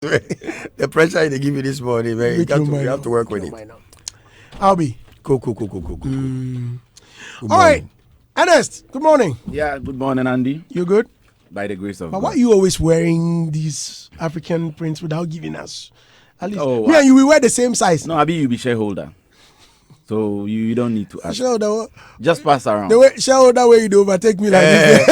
The pressure they give you this morning, man. You have to work with it. I'll be. Cool. All right. Ernest, good morning. Yeah, good morning, Andy. You good? By the grace of God. But why are you always wearing these African prints without giving us? At least Oh, me and you, we wear the same size. No, Abi, you be shareholder. So you don't need to ask. Shareholder, just pass around. The way shareholder way you do overtake me like this.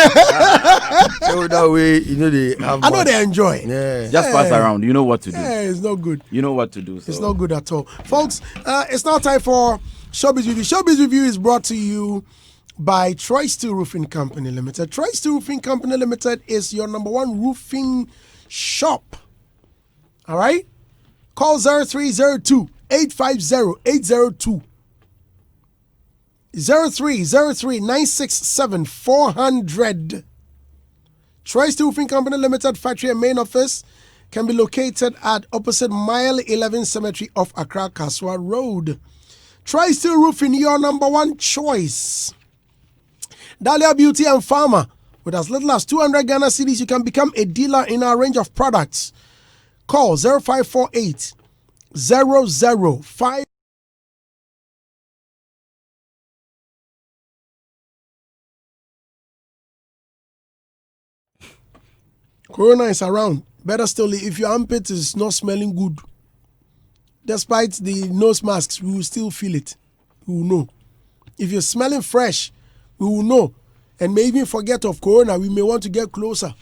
Shareholder way, you know they have. I know they enjoy. Yeah. Just pass around. You know what to do. Yeah, it's not good. You know what to do. So. It's not good at all. Folks, it's now time for Showbiz Review. Showbiz Review is brought to you by Troy Steel Roofing Company Limited. Troy Steel Roofing Company Limited is your number one roofing shop. All right? Call 0302 850 802. 0303-967-400. Troy Steel Roofing Company Limited factory and main office can be located at opposite Mile 11 Cemetery off Accra Kaswa Road. Troy Steel Roofing, your number one choice. Dahlia Beauty and Pharma. With as little as 200 Ghana cedis, you can become a dealer in our range of products. Call 0548 005. Corona is around. Better still, if your armpit is not smelling good, despite the nose masks, we will still feel it. We will know. If you're smelling fresh, we will know. And may even forget of Corona, we may want to get closer.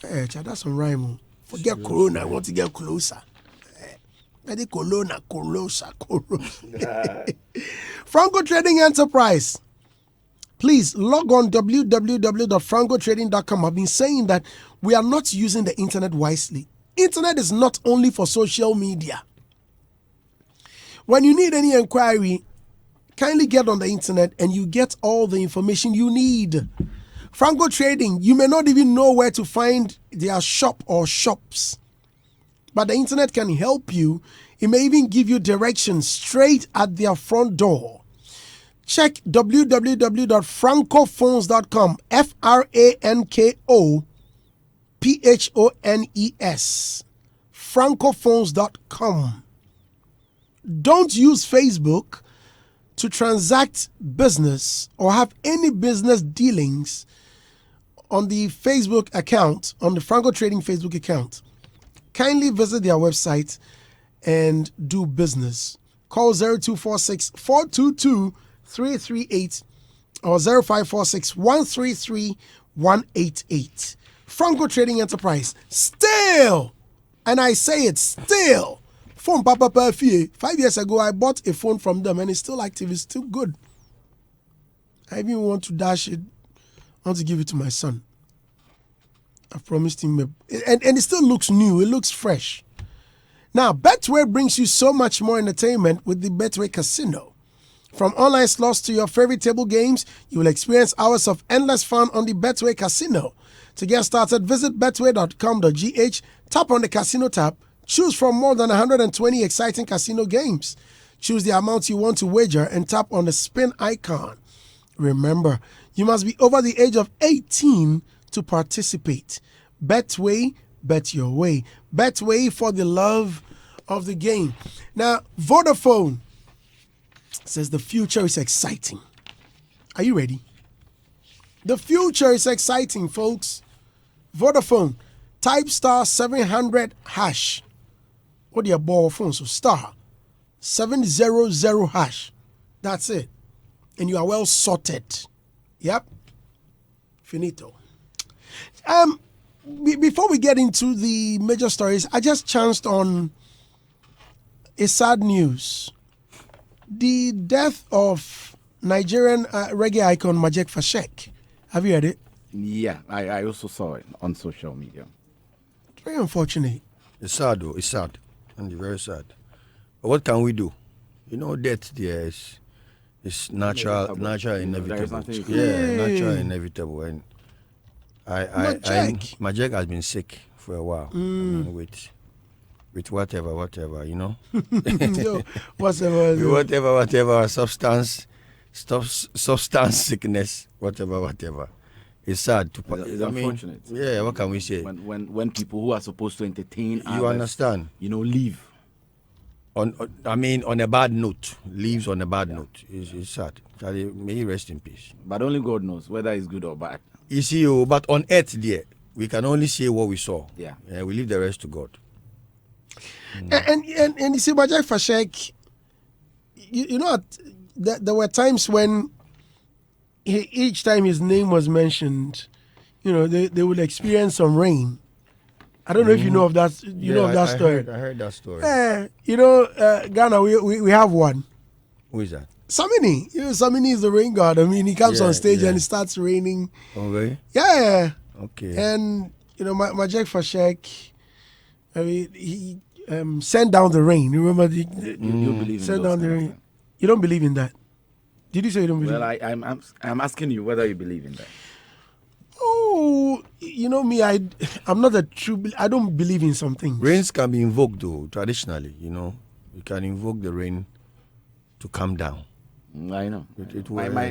Hey, that's some rhyme. Forget Corona, I want to get closer. Hey, Corona, closer. Franco Trading Enterprise. Please log on www.francotrading.com. I've been saying that we are not using the internet wisely. Internet is not only for social media. When you need any inquiry, kindly get on the internet and you get all the information you need. Franco Trading, you may not even know where to find their shop or shops, but the internet can help you. It may even give you directions straight at their front door. Check www.francophones.com. FRANKOPHONES. Francophones.com. Don't use Facebook to transact business or have any business dealings on the Facebook account, on the Franco Trading Facebook account. Kindly visit their website and do business. Call 0246 422 338 or 0546 133 188. Franco Trading Enterprise. Still, and I say it still, phone Papa Perfie. 5 years ago, I bought a phone from them and it's still active. It's still good. I even want to dash it. I want to give it to my son. I promised him. And it still looks new. It looks fresh. Now, Betway brings you so much more entertainment with the Betway Casino. From online slots to your favorite table games, you will experience hours of endless fun on the Betway Casino. To get started, visit betway.com.gh, tap on the Casino tab, choose from more than 120 exciting casino games. Choose the amount you want to wager and tap on the spin icon. Remember, you must be over the age of 18 to participate. Betway, bet your way. Betway for the love of the game. Now, Vodafone says the future is exciting. Are you ready? The future is exciting, folks. Vodafone, type star 700 hash. What do you ball phone? So star 700 hash. That's it. And you are well sorted. Yep. Finito. Before we get into the major stories, I just chanced on a sad news. The death of Nigerian reggae icon Majek Fashek. Have you heard it? Yeah, I also saw it on social media. Very unfortunate. It's sad though. It's sad. And very sad. But what can we do? You know, death there is natural, inevitable. Natural, inevitable. And Majek has been sick for a while. I mean, with whatever, you know. Yo, whatever substance sickness, whatever. It's sad. It's unfortunate. Yeah, what can we say? When people who are supposed to entertain others, You understand? Leave. On a bad note, leaves on a bad note. It's sad. Charlie, may he rest in peace. But only God knows whether it's good or bad. You see, but on earth, there, we can only say what we saw. Yeah. We leave the rest to God. And you see, Majak Fashek, you know, there were times when each time his name was mentioned, they would experience some rain. I don't know if you know of that. You know of that story. I heard that story. Ghana, we have one. Who is that? Samini. Samini is the rain god. I mean, he comes on stage and it starts raining. Oh, really? Yeah. Okay. And Majek Fashek, I mean, he sent down the rain. You remember? You believe in sent those down the kind of rain. things? You don't believe in that? Did you say you don't believe? Well, I'm asking you whether you believe in that. Oh, me, I'm not a true. I don't believe in some things. Rains can be invoked though traditionally. You can invoke the rain to come down. I know.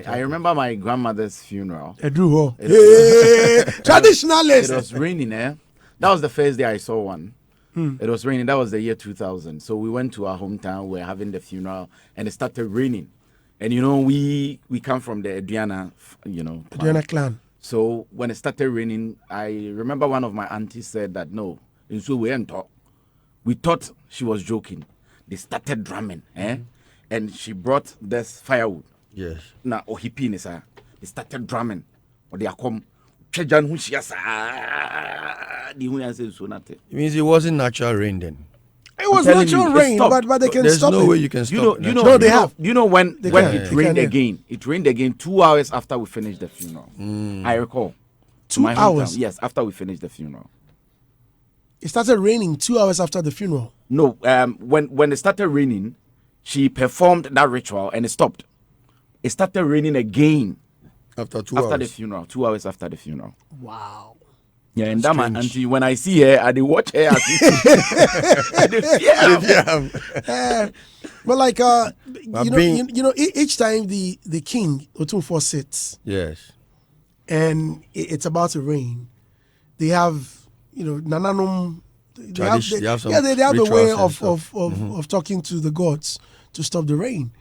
I remember my grandmother's funeral. Traditionalist. It was raining, eh? That was the first day I saw one. It was raining. That was the year 2000. So we went to our hometown. We were having the funeral, and it started raining. And we come from the Aduana, Aduana clan. So when it started raining, I remember one of my aunties said that no, and so we thought she was joking. They started drumming, and she brought this firewood. Yes. Now, they started drumming. Or they are come. It means it wasn't natural rain then. It was natural rain, but they can There's stop no it. way you can stop. They have. When it rained can, again? It rained again 2 hours after we finished the funeral. I recall. 2 hours? Yes, after we finished the funeral. It started raining 2 hours after the funeral. No, when it started raining, she performed that ritual and it stopped. It started raining again after 2 hours. After the funeral, 2 hours after the funeral. Wow. Yeah, and that my auntie, when I see her, I watch her. But like each time the king Otunfo sits, yes, and it's about to rain, they have Nananum. They have a way of talking to the gods to stop the rain.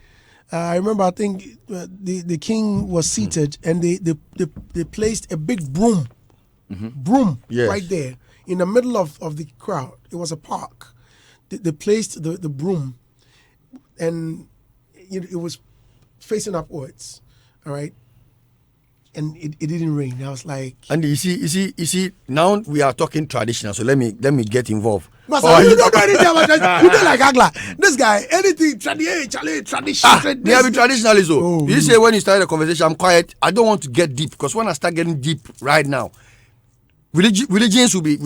I remember, I think the king was seated and they placed a big broom right there in the middle of the crowd. It was a park. They placed the broom and it was facing upwards. All right. And it didn't rain. I was like, and you see, now we are talking traditional. So let me get involved. Master, you don't know anything about tradition. You do like Agla. This guy, anything tradition. They have been traditionalists. So you say when you start the conversation, I'm quiet. I don't want to get deep because when I start getting deep right now, religions will be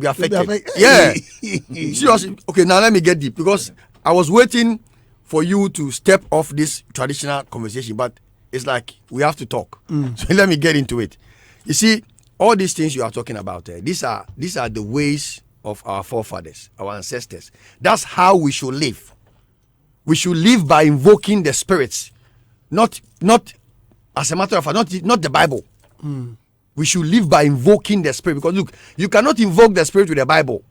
affected. Yeah. Seriously. Okay, now let me get deep because I was waiting for you to step off this traditional conversation, but it's like we have to talk. So let me get into it. You see, all these things you are talking about, these are the ways of our forefathers, our ancestors. That's how we should live. We should live by invoking the spirits, not as a matter of fact, not the Bible. We should live by invoking the spirit because look, you cannot invoke the spirit with the Bible.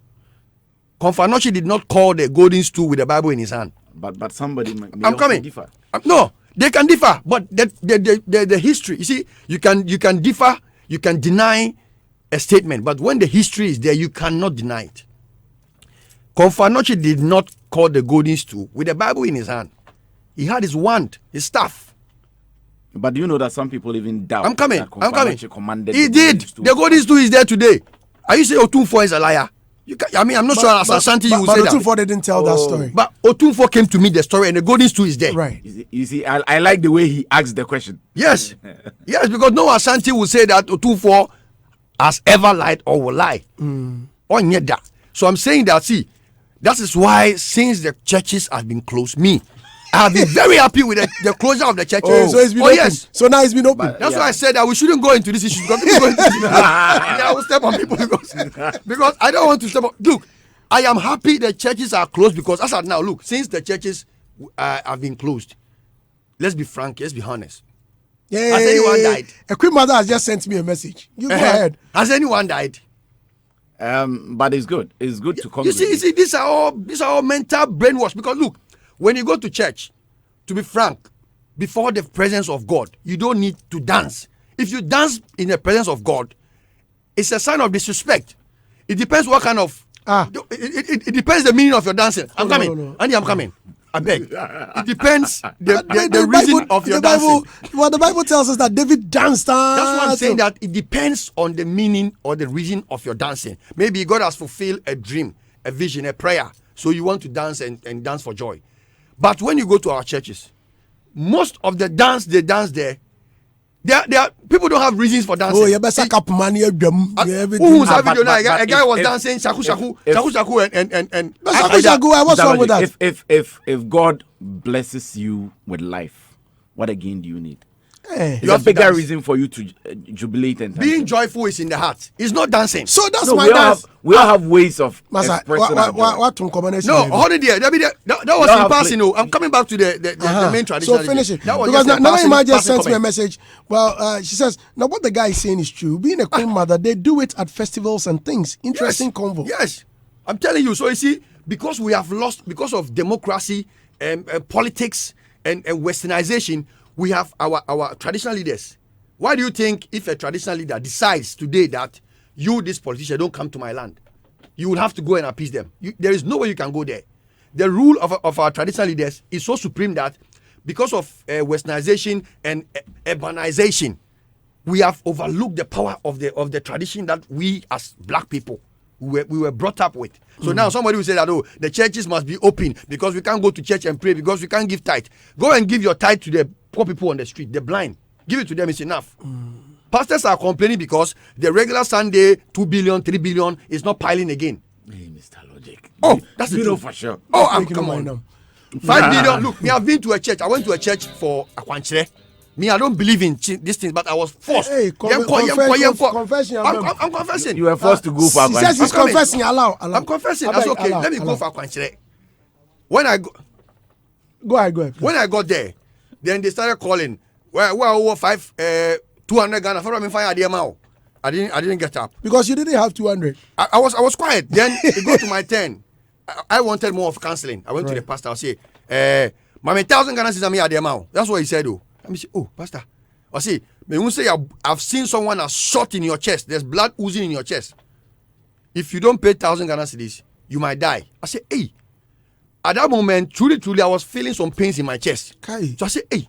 Konfanochi did not call the golden stool with the Bible in his hand. But somebody may I'm coming. differ. No. They can differ, but the history, you see, you can differ, you can deny a statement, but when the history is there, you cannot deny it. Konfanochi did not call the golden stool with the Bible in his hand. He had his wand, his staff. But do you know that some people even doubt? I'm coming. He The did. The golden stool is there today. Are you saying Otunfo is a liar? I'm not sure as Ashanti you will say that. But Otunfo didn't tell that story. But Otunfo came to me the story and the golden stool is there. Right. You see, I like the way he asked the question. Yes. Yes, because no Ashanti will say that Otunfo has ever lied or will lie. So I'm saying that, see, that is why since the churches have been closed, I have been very happy with the closure of the churches. So it's been open. Yes. So now it's been open. That's why I said that we shouldn't go into this issue because people go into this issue. I will step on people because I don't want to step on. Look, I am happy the churches are closed because as of now, look, since the churches have been closed, let's be frank, let's be honest. Yeah. Has anyone died? A queen mother has just sent me a message. You go ahead. Has anyone died? But it's good. It's good to come. You see, these are all mental brainwash. Because look, when you go to church, to be frank, before the presence of God, you don't need to dance. If you dance in the presence of God, it's a sign of disrespect. It depends what kind of. It depends the meaning of your dancing. I'm coming. No. Andy, I'm coming. I beg. It depends the reason Bible, of your dancing. Well, the Bible tells us that David danced. That's why I'm saying that it depends on the meaning or the reason of your dancing. Maybe God has fulfilled a dream, a vision, a prayer. So you want to dance and dance for joy. But when you go to our churches, most of the dance they dance there, people don't have reasons for dancing. Oh, you better cap money. A guy was dancing shaku shaku and shaku shaku. What's wrong with that? If God blesses you with life, what again do you need? You have a bigger reason for you to jubilate and being joyful is in the heart. It's not dancing. So that's my dance. We all have ways of expressing our joy. What combination? No, hold it there. That was in passing. I'm coming back to the main tradition. So finish it. Because now Imma just sent me a message. Well, she says, now what the guy is saying is true. Being a queen mother, they do it at festivals and things. Interesting convo. Yes. I'm telling you. So you see, because we have lost, because of democracy and politics and westernization, we have our traditional leaders. Why do you think if a traditional leader decides today that you, this politician, don't come to my land, you will have to go and appease them? There is no way you can go there. The rule of our traditional leaders is so supreme that because of westernization and urbanization, we have overlooked the power of the tradition that we as black people we were brought up with. So now somebody will say that, the churches must be open because we can't go to church and pray because we can't give tithe. Go and give your tithe to the poor people on the street, the blind. Give it to them, it's enough. Pastors are complaining because the regular Sunday 2 billion, 3 billion is not piling again. Hey, Mr. Logic. Oh, that's the truth. For sure. Come on. 5 billion. Look, me, I've been to a church. I went to a church for Akwanchere. Me, I don't believe in these things, but I was forced. Hey, confession. I'm confessing. You were forced to go for Akwanchere. He says he's confessing. Allow. I'm confessing. That's okay. Let me go for Akwanchere. When I go. Go ahead. When I got there, then they started calling. Well, over 200 Ghana. I didn't get up because you didn't have 200. I was quiet. Then it got to my turn. I wanted more of counseling. I went to the pastor. I say, "Mama, 1,000 Ghana is a That's what he said. I say, "Oh, pastor." I say, "Me won't say I've seen someone has shot in your chest. There's blood oozing in your chest. If you don't pay 1,000 Ghana cedis, you might die." I say, "Hey." At that moment, truly, I was feeling some pains in my chest. Okay. So I say, "Hey,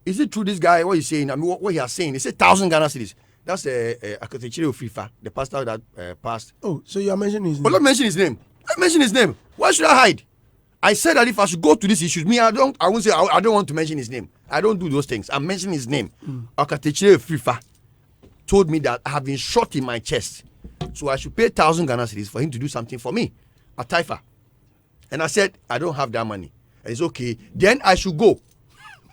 is it true this guy, what he's saying? I mean, what he is saying? He said 1,000 Ghana cedis." That's Akatechire Ofifa, the pastor that passed. Oh, so you are mentioning his name? But don't mention his name. I mention his name. Why should I hide? I said that if I should go to this issue, I won't say I don't want to mention his name. I don't do those things. I'm mentioning his name. Akatechire Ofifa told me that I have been shot in my chest. So I should pay 1,000 Ghana cedis for him to do something for me at Taifa. And I said, I don't have that money. And it's okay. Then I should go.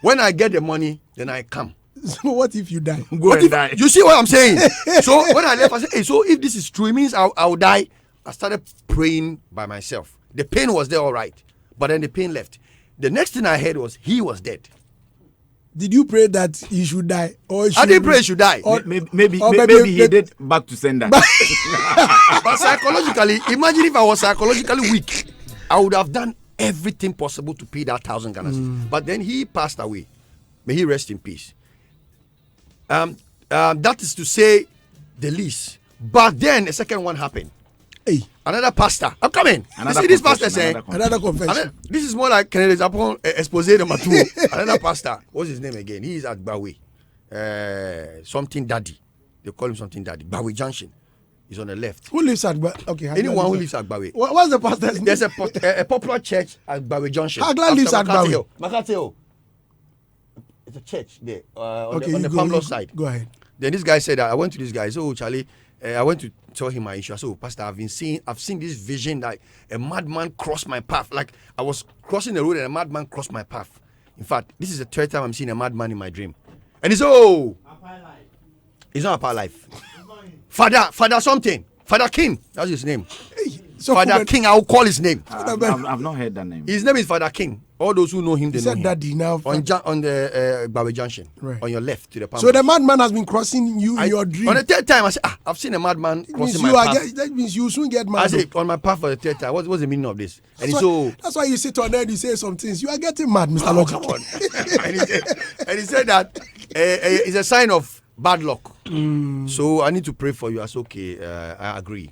When I get the money, then I come. So what if you die? Go and die. You see what I'm saying? So when I left, I said, hey, so if this is true, it means I'll die. I started praying by myself. The pain was there all right. But then the pain left. The next thing I heard was he was dead. Did you pray that he should die? Or I didn't pray he should die. Maybe he did back to sender. But psychologically, imagine if I was psychologically weak, I would have done everything possible to pay that 1,000 Ghana. But then he passed away. May he rest in peace. That is to say the least. But then a second one happened. Hey, another pastor. I'm coming. You see this pastor saying another confession. This is more like Kennedy Zapon expose number 2. Another pastor. What's his name again? He is at Bawe. Something Daddy. They call him something Daddy. Bawe Junction. He's on the left. Who lives at Bawe? Okay. Anyone who lives at Bawe. What's the pastor's name? There's a popular church at Bawe Junction. Hagla lives at Bawe. Makateo. It's a church there on Okay, the Pamlo side. Go ahead. Then this guy said that I went to this guy. So Charlie, I went to tell him my issue. I said, "Oh, Pastor, I've seen this vision that a madman crossed my path. Like I was crossing the road and a madman crossed my path. In fact, this is the third time I'm seeing a madman in my dream." And he said, "Oh, it's not a life. Father something. Father King. That's his name." Father King, I will call his name. I've not heard that name. His name is Father King. All those who know him, they know him. Daddy now. On the Bawe Junction, right. On your left to the palm. So the madman has been crossing you in your dream. On the third time, I said, I've seen a madman crossing my path. That means you soon get mad. I said, on my path for the third time. What's the meaning of this? That's why you sit on there and you say some things. You are getting mad, Mr. Logic. Come on. and he said that it's a sign of bad luck. So I need to pray for you. I said, okay, I agree.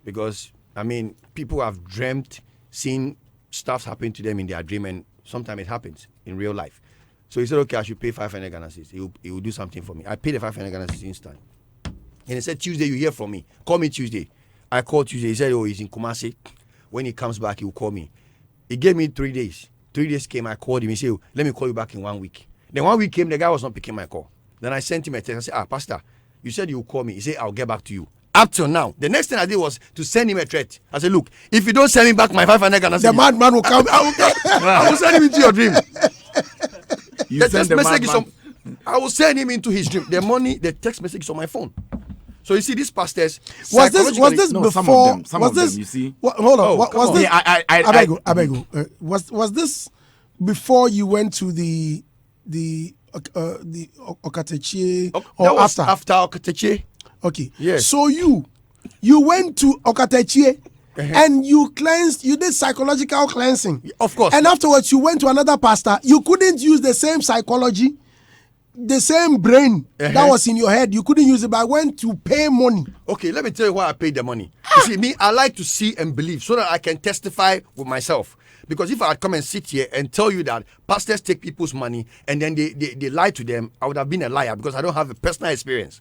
Because, I mean, people have dreamt, seen stuff happen to them in their dream, and sometimes it happens in real life. So he said, okay, I should pay 500 Ghana cedis. He will do something for me. I paid the 500 Ghana cedis instant. And he said, Tuesday, you hear from me. Call me Tuesday. I called Tuesday. He said, oh, he's in Kumasi. When he comes back, he will call me. He gave me 3 days. 3 days came, I called him. He said, let me call you back in 1 week. Then 1 week came, the guy was not picking my call. Then I sent him a text. I said, Pastor, you said you will call me. He said, I'll get back to you. Up till now, the next thing I did was to send him a threat. I said, look, if you don't send me back my 500 Ghana cedis, the madman will come. I will send him into your dream. I will send him into his dream. The text message is on my phone. So you see, these pastors. Was this before? Some of them, you see. Hold on. Was this? I beg you. Was this before you went to the Okateche or after? After Okateche. Okay. Yes. So you went to Okateche and you cleansed. You did psychological cleansing. Of course. And afterwards, you went to another pastor. You couldn't use the same psychology, the same brain that was in your head. You couldn't use it, but I went to pay money. Okay, let me tell you why I paid the money. You see, me, I like to see and believe so that I can testify with myself. Because if I had come and sit here and tell you that pastors take people's money and then they lie to them, I would have been a liar because I don't have a personal experience.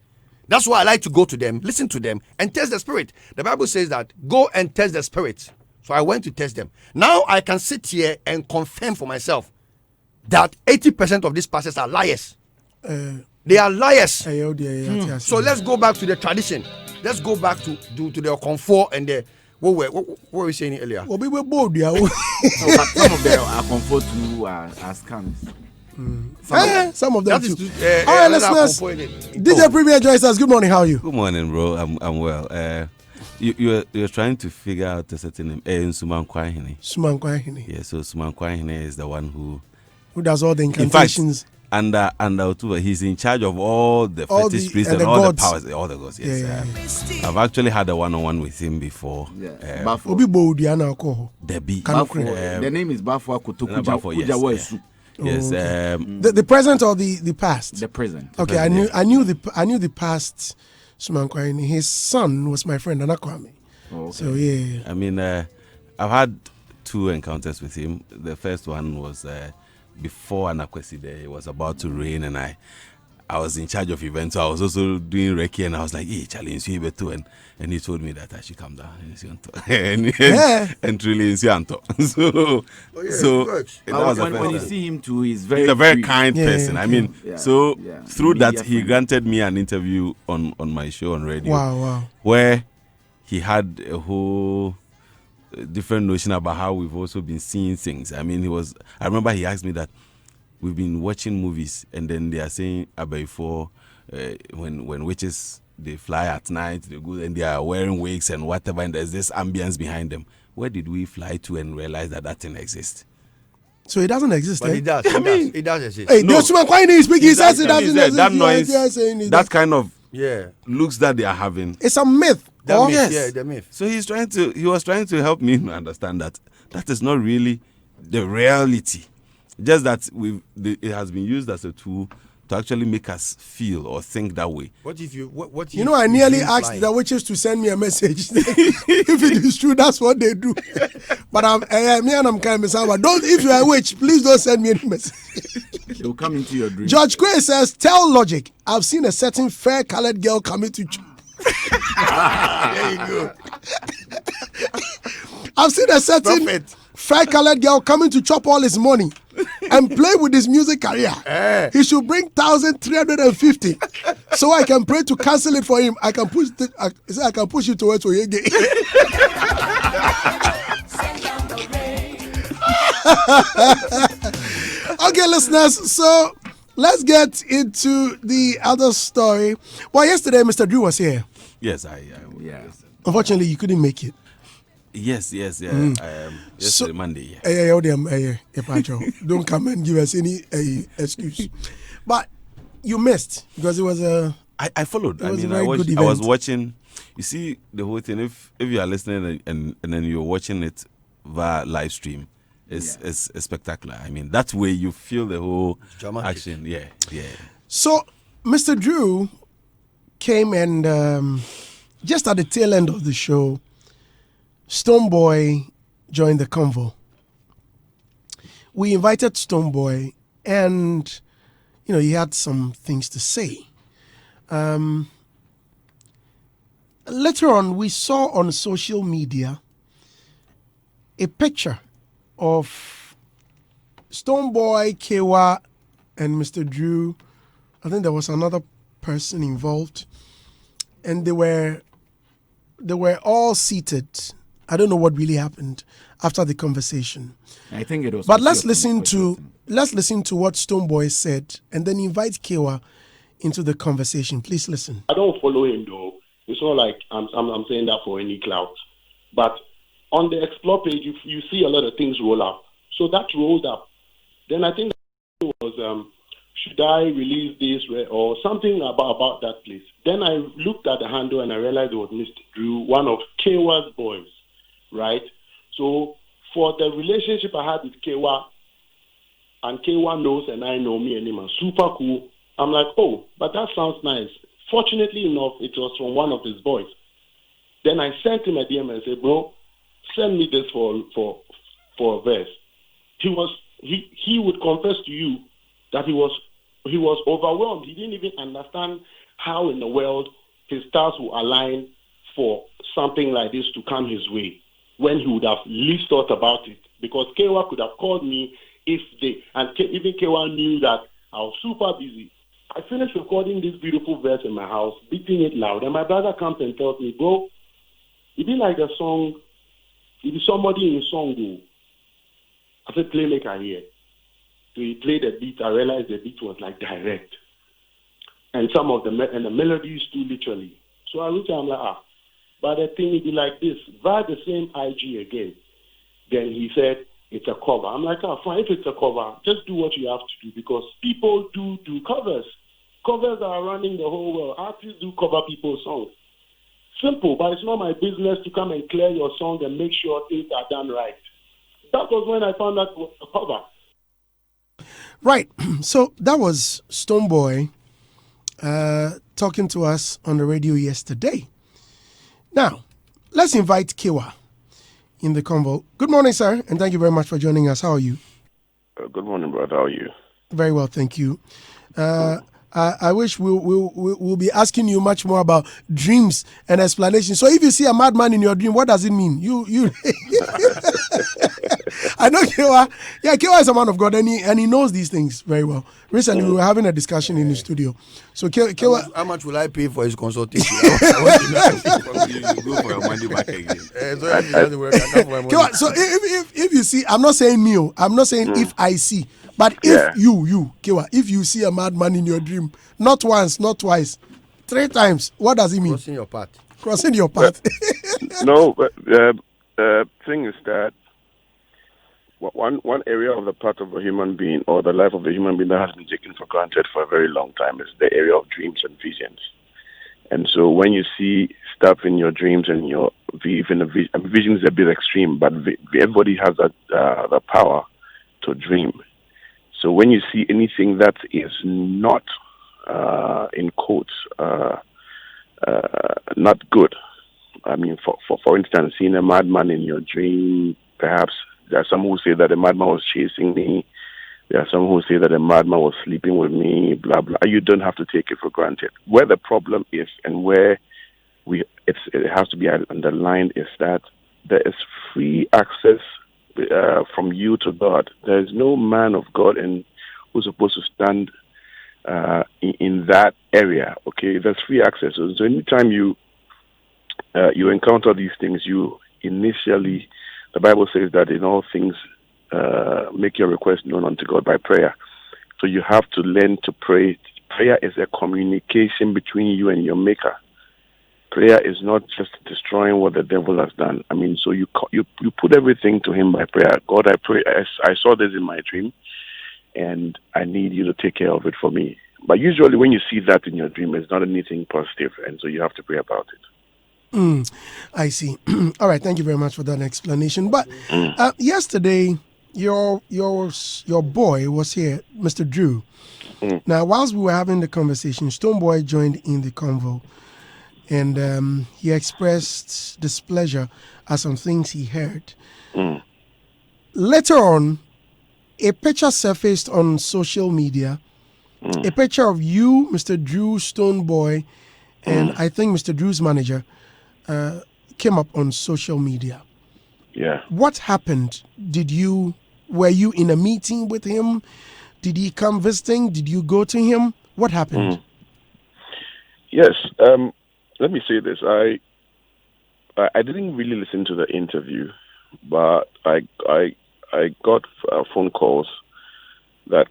That's why I like to go to them, listen to them, and test the spirit. The Bible says that go and test the spirit. So I went to test them. Now I can sit here and confirm for myself that 80% of these pastors are liars. They are liars. So let's go back to the tradition. Let's go back to the comfort and the what were we saying earlier? Well, we were bold, yeah. But some of them are comfort too are scams. Some of them too. All right, listeners. DJ Premier Joyce says, good morning. How are you? Good morning, bro. I'm well. You're trying to figure out a certain name. Suman Kwahine. Suman Kwahine. Yeah. So Suman Kwahine is the one who does all the incantations. In fact, and he's in charge of all the fetish priests and all the powers, all the gods. Yes. I've actually had a one-on-one with him before. The name is Bafwa Kutokuja. Yes. The present or the past? The present. Okay, I knew the past. Suman Kwahine. His son was my friend Anakwame. Okay. So yeah. I mean, I've had 2 encounters with him. The first one was before Anakwesi Day. It was about to rain, and I was in charge of events. So I was also doing Reiki, and I was like, "Hey, challenge you too." And he told me that I should come down and truly So that was when you see him too, he's a very kind person. I mean, through that he granted me an interview on my show on radio. Wow. Where he had a whole different notion about how we've also been seeing things. I mean, I remember he asked me that we've been watching movies and then they are saying before when witches, they fly at night, they go and they are wearing wigs and whatever, and there's this ambience behind them. Where did we fly to and realize that thing exists? So it doesn't exist. But it does. It does exist. Hey, no, Suman Kwahine speaking. He says it doesn't exist. That noise, that kind of looks that they are having. It's a myth. The myth. So he was trying to help me understand that is not really the reality. Just that it has been used as a tool to actually make us feel or think that way. What if you? What you know? I nearly asked the witches to send me a message. If it is true, that's what they do. But me and I'm kind of saying, don't. If you are a witch, please don't send me any message. They'll come into your dream. George Quay says, "Tell Logic, I've seen a certain fair-colored girl coming to." There you go. I've seen a certain fair-colored girl coming to chop all his money and play with his music career. He should bring 1,350 so I can pray to cancel it for him. I can push it towards Oyege. Okay, listeners, so let's get into the other story. Well, yesterday Mr. Drew was here. Yes, Unfortunately, you couldn't make it. Yes. Yesterday, Monday. Don't come and give us any excuse. But you missed because it was a. I followed. It was a I very watched. good I was event. watching. You see the whole thing. If you are listening and then you're watching it via live stream, it's spectacular. I mean, that way you feel the whole action. Yeah. So, Mr. Drew came and just at the tail end of the show, Stoneboy joined the convo. We invited Stoneboy, and he had some things to say. Later on, we saw on social media a picture of Stoneboy, Kewa, and Mr. Drew. I think there was another person involved, and they were all seated. I don't know what really happened after the conversation. I think it was. But let's listen to what Stoneboy said, and then invite Kewa into the conversation. Please listen. I don't follow him though. It's not like I'm saying that for any clout. But on the Explore page, you see a lot of things roll up. So that rolled up. Then I think it was should I release this or something about that place. Then I looked at the handle and I realized it was Mr. Drew, one of Kewa's boys, right? So for the relationship I had with Kewa, and Kewa knows and I know me and him are super cool, I'm like, oh, but that sounds nice. Fortunately enough, it was from one of his boys. Then I sent him a DM and said, bro, send me this for a verse. He would confess to you that he was overwhelmed. He didn't even understand how in the world his stars will align for something like this to come his way when he would have least thought about it. Because Kewa could have called me even Kewa knew that I was super busy. I finished recording this beautiful verse in my house, beating it loud, and my brother comes and tells me, bro, it be like a song, it be somebody in a song, go. I said, play make I hear. So he played the beat. I realized the beat was like direct. And some of the melodies too, literally. So I looked at him like, but the thing would be like this. Via the same IG again. Then he said, it's a cover. I'm like, fine, if it's a cover, just do what you have to do because people do covers. Covers are running the whole world. Artists do cover people's songs. Simple, but it's not my business to come and clear your song and make sure things are done right. That was when I found out it was a cover. Right. So that was Stoneboy talking to us on the radio yesterday. Now, let's invite Kewa in the convo. Good morning, sir, and thank you very much for joining us. How are you? Good morning, brother. How are you? Very well, thank you. I wish we'll be asking you much more about dreams and explanations. So if you see a madman in your dream, what does it mean? You I know Kewa. Yeah, Kewa is a man of God, and he knows these things very well. Recently, we were having a discussion in the studio. So Kewa, how much will I pay for his consultation? I want to know. You go for your money back again. Kewa, so if you see, I'm not saying me. I'm not saying if I see. But if you, Kewa, if you see a madman in your dream, not once, not twice, 3 times, what does it mean? Crossing your path. Crossing your path. No, but the thing is that one area of the part of a human being or the life of a human being that has been taken for granted for a very long time is the area of dreams and visions. And so when you see stuff in your dreams and your vision is a bit extreme, but everybody has the power to dream. So when you see anything that is not, in quotes, not good, I mean, for instance, seeing a madman in your dream, perhaps there are some who say that a madman was chasing me. There are some who say that a madman was sleeping with me, blah, blah. You don't have to take it for granted. Where the problem is and where it has to be underlined is that there is free access from you to God. There is no man of God who's supposed to stand in that area. Okay, there's free access. So anytime you encounter these things, you initially, the Bible says that in all things, make your request known unto God by prayer. So you have to learn to pray. Prayer is a communication between you and your Maker. prayer is not just destroying what the devil has done. I mean, so you put everything to him by prayer. God, I pray, I saw this in my dream, and I need you to take care of it for me. But usually when you see that in your dream, it's not anything positive, and so you have to pray about it. I see. All right, thank you very much for that explanation. But yesterday, your boy was here, Mr. Drew. Now, whilst we were having the conversation, Stonebwoy joined in the convo, and he expressed displeasure at some things he heard. Later on, a picture surfaced on social media, a picture of you, Mr. Drew, Stonebwoy, and I think Mr. Drew's manager came up on social media. Yeah. What happened? Were you in a meeting with him? Did he come visiting? Did you go to him? What happened? Yes. Let me say this. I didn't really listen to the interview, but I got phone calls that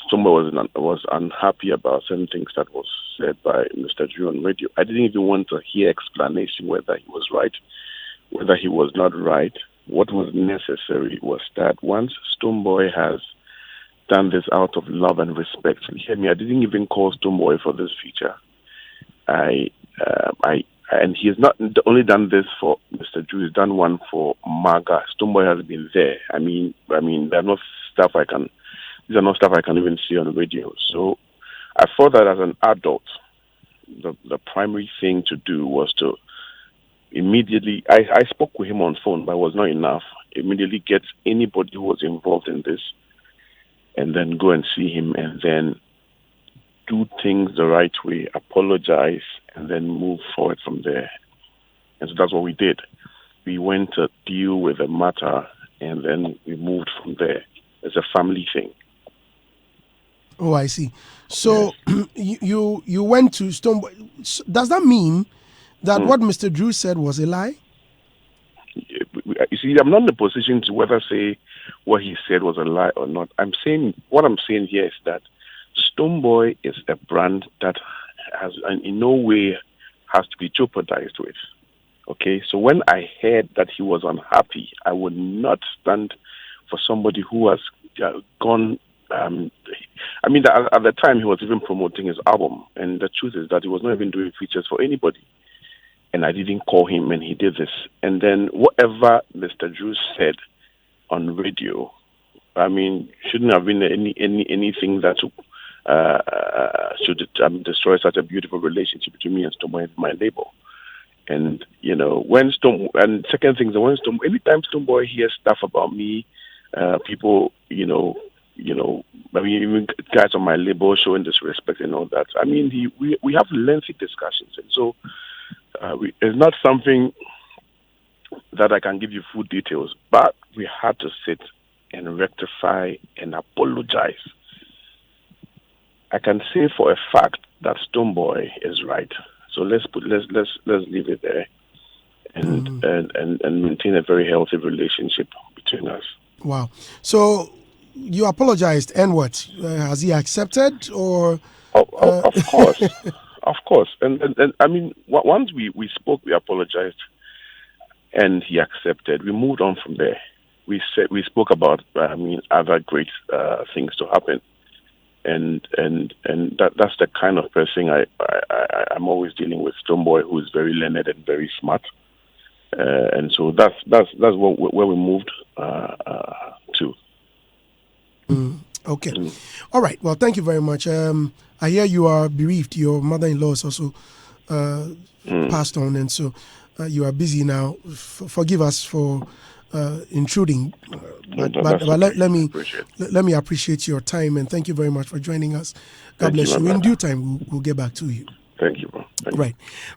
someone was unhappy about certain things that was said by Mr. Drew on radio. I didn't even want to hear explanation whether he was right, whether he was not right. What was necessary was that once Stonebwoy has done this out of love and respect, hear me, I didn't even call Stonebwoy for this feature. And he has not only done this for Mr. Drew, he's done one for Maga. Stonebwoy has been there. I mean, they're not stuff I can. These are not stuff I can even see on the radio. So I thought that as an adult, the primary thing to do was to immediately, I spoke with him on phone, but it was not enough. Immediately get anybody who was involved in this and then go and see him and then do things the right way, apologize, and then move forward from there. And so that's what we did. We went to deal with the matter and then we moved from there. It's a family thing. Oh, I see. So you went to Stonebwoy. Does that mean that what Mr. Drew said was a lie? You see, I'm not in a position to whether say what he said was a lie or not. What I'm saying here is that Stonebwoy is a brand that has in no way has to be jeopardized with. Okay, so when I heard that he was unhappy, I would not stand for somebody who has gone. At the time he was even promoting his album, and the truth is that he was not even doing features for anybody. And I didn't call him, and he did this. And then whatever Mr. Drew said on radio, shouldn't have been anything that should destroy such a beautiful relationship between me and Stonebwoy and my label. And second thing is anytime Stonebwoy hears stuff about me, people, even guys on my label showing disrespect and all that. We have lengthy discussions, and so it's not something that I can give you full details, but we had to sit and rectify and apologize. I can say for a fact that Stonebwoy is right. So let's leave it there, and maintain a very healthy relationship between us. Wow. So you apologized, and what? Has he accepted, or? Of course, of course. And once we spoke, we apologized, and he accepted. We moved on from there. We spoke about other great things to happen. And that's the kind of person I'm always dealing with. Stonebwoy, who is very learned and very smart, and so that's where we moved to. Okay, all right. Well, thank you very much. I hear you are bereaved. Your mother-in-law is also passed on, and so you are busy now. Forgive us for intruding, but let me appreciate your time, and thank you very much for joining us. God bless you. In due time, we'll get back to you. Thank you, bro.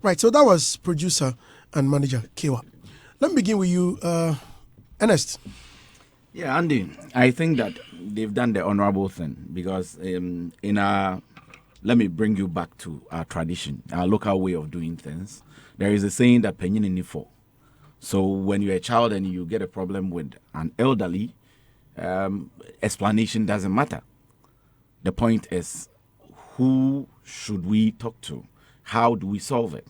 Right. So that was producer and manager Kewa. Let me begin with you, Ernest. Yeah, Andy, I think that they've done the honorable thing because let me bring you back to our tradition, our local way of doing things. There is a saying that penyin in for. So when you're a child and you get a problem with an elderly, explanation doesn't matter. The point is, who should we talk to? How do we solve it?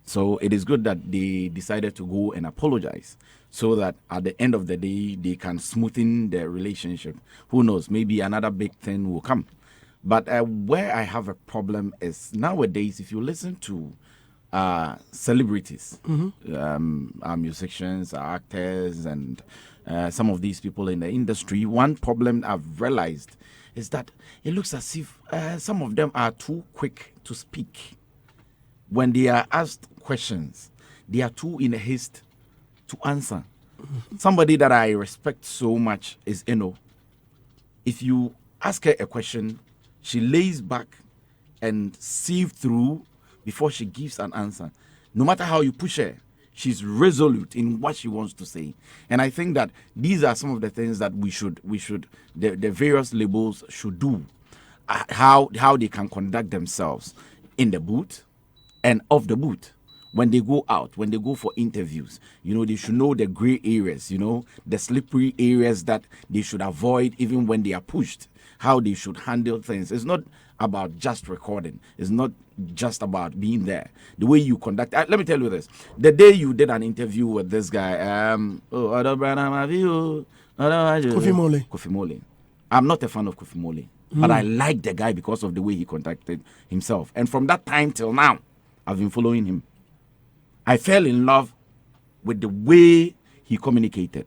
So it is good that they decided to go and apologize so that at the end of the day, they can smoothen their relationship. Who knows? Maybe another big thing will come. But where I have a problem is nowadays, if you listen to celebrities, our musicians, our actors, and some of these people in the industry, one problem I've realized is that it looks as if some of them are too quick to speak. When they are asked questions, they are too in a haste to answer. Somebody that I respect so much is Eno. If you ask her a question, she lays back and sieves through before she gives an answer. No matter how you push her, she's resolute in what she wants to say. And I think that these are some of the things that the various labels should do. How they can conduct themselves in the booth and off the booth. When they go out, when they go for interviews, they should know the gray areas, the slippery areas that they should avoid even when they are pushed, how they should handle things. It's not about just recording. It's not just about being there. The way you conduct. Let me tell you this. The day you did an interview with this guy, Kofi Mole. I'm not a fan of Kofi Mole, but I like the guy because of the way he conducted himself. And from that time till now, I've been following him. I fell in love with the way he communicated.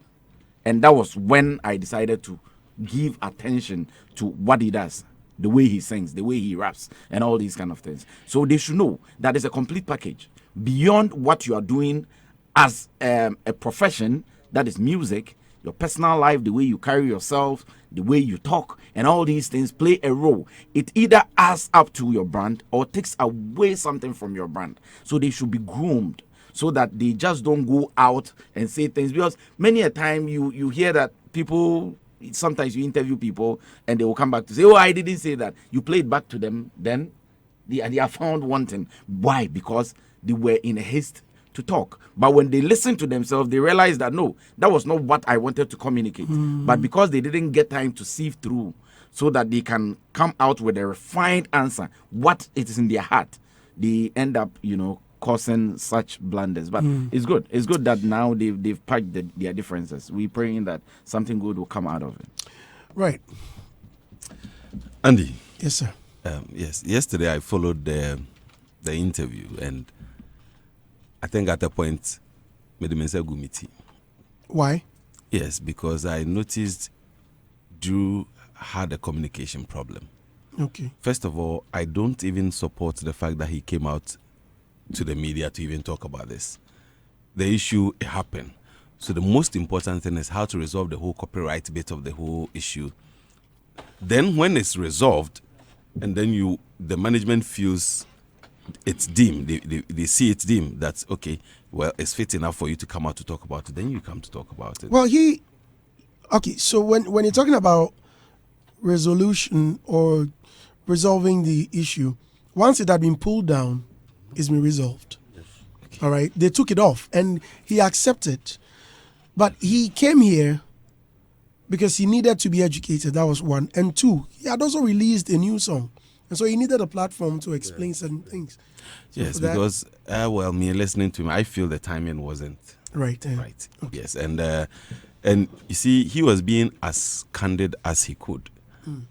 And that was when I decided to give attention to what he does, the way he sings, the way he raps, and all these kind of things. So they should know that it's a complete package. Beyond what you are doing as a profession, that is music, your personal life, the way you carry yourself, the way you talk, and all these things play a role. It either adds up to your brand or takes away something from your brand. So they should be groomed so that they just don't go out and say things. Because many a time you hear that people, sometimes you interview people and they will come back to say, oh, I didn't say that. You play it back to them, then they are found wanting. Why? Because they were in a haste to talk. But when they listen to themselves, they realize that no, that was not what I wanted to communicate. But because they didn't get time to sift through so that they can come out with a refined answer, what it is in their heart, they end up, causing such blunders. But it's good. It's good that now they've packed their differences. We're praying that something good will come out of it. Right. Andy. Yes, sir. Yes. Yesterday I followed the interview, and I think at a point, Medimensa Gumiti. Why? Yes, because I noticed Drew had a communication problem. Okay. First of all, I don't even support the fact that he came out to the media to even talk about this. The issue happened. So the most important thing is how to resolve the whole copyright bit of the whole issue. Then when it's resolved, and then the management feels it's dim, they see it's dim, that's okay, well, it's fit enough for you to come out to talk about it, then you come to talk about it. Well, so when you're talking about resolution or resolving the issue, once it had been pulled down, it's been resolved. Yes. Okay. All right, they took it off and he accepted, but he came here because he needed to be educated. That was one. And two, he had also released a new song, and so he needed a platform to explain certain things. So yes, because me listening to him, I feel the timing wasn't right. Right. Okay. Yes, and you see, he was being as candid as he could,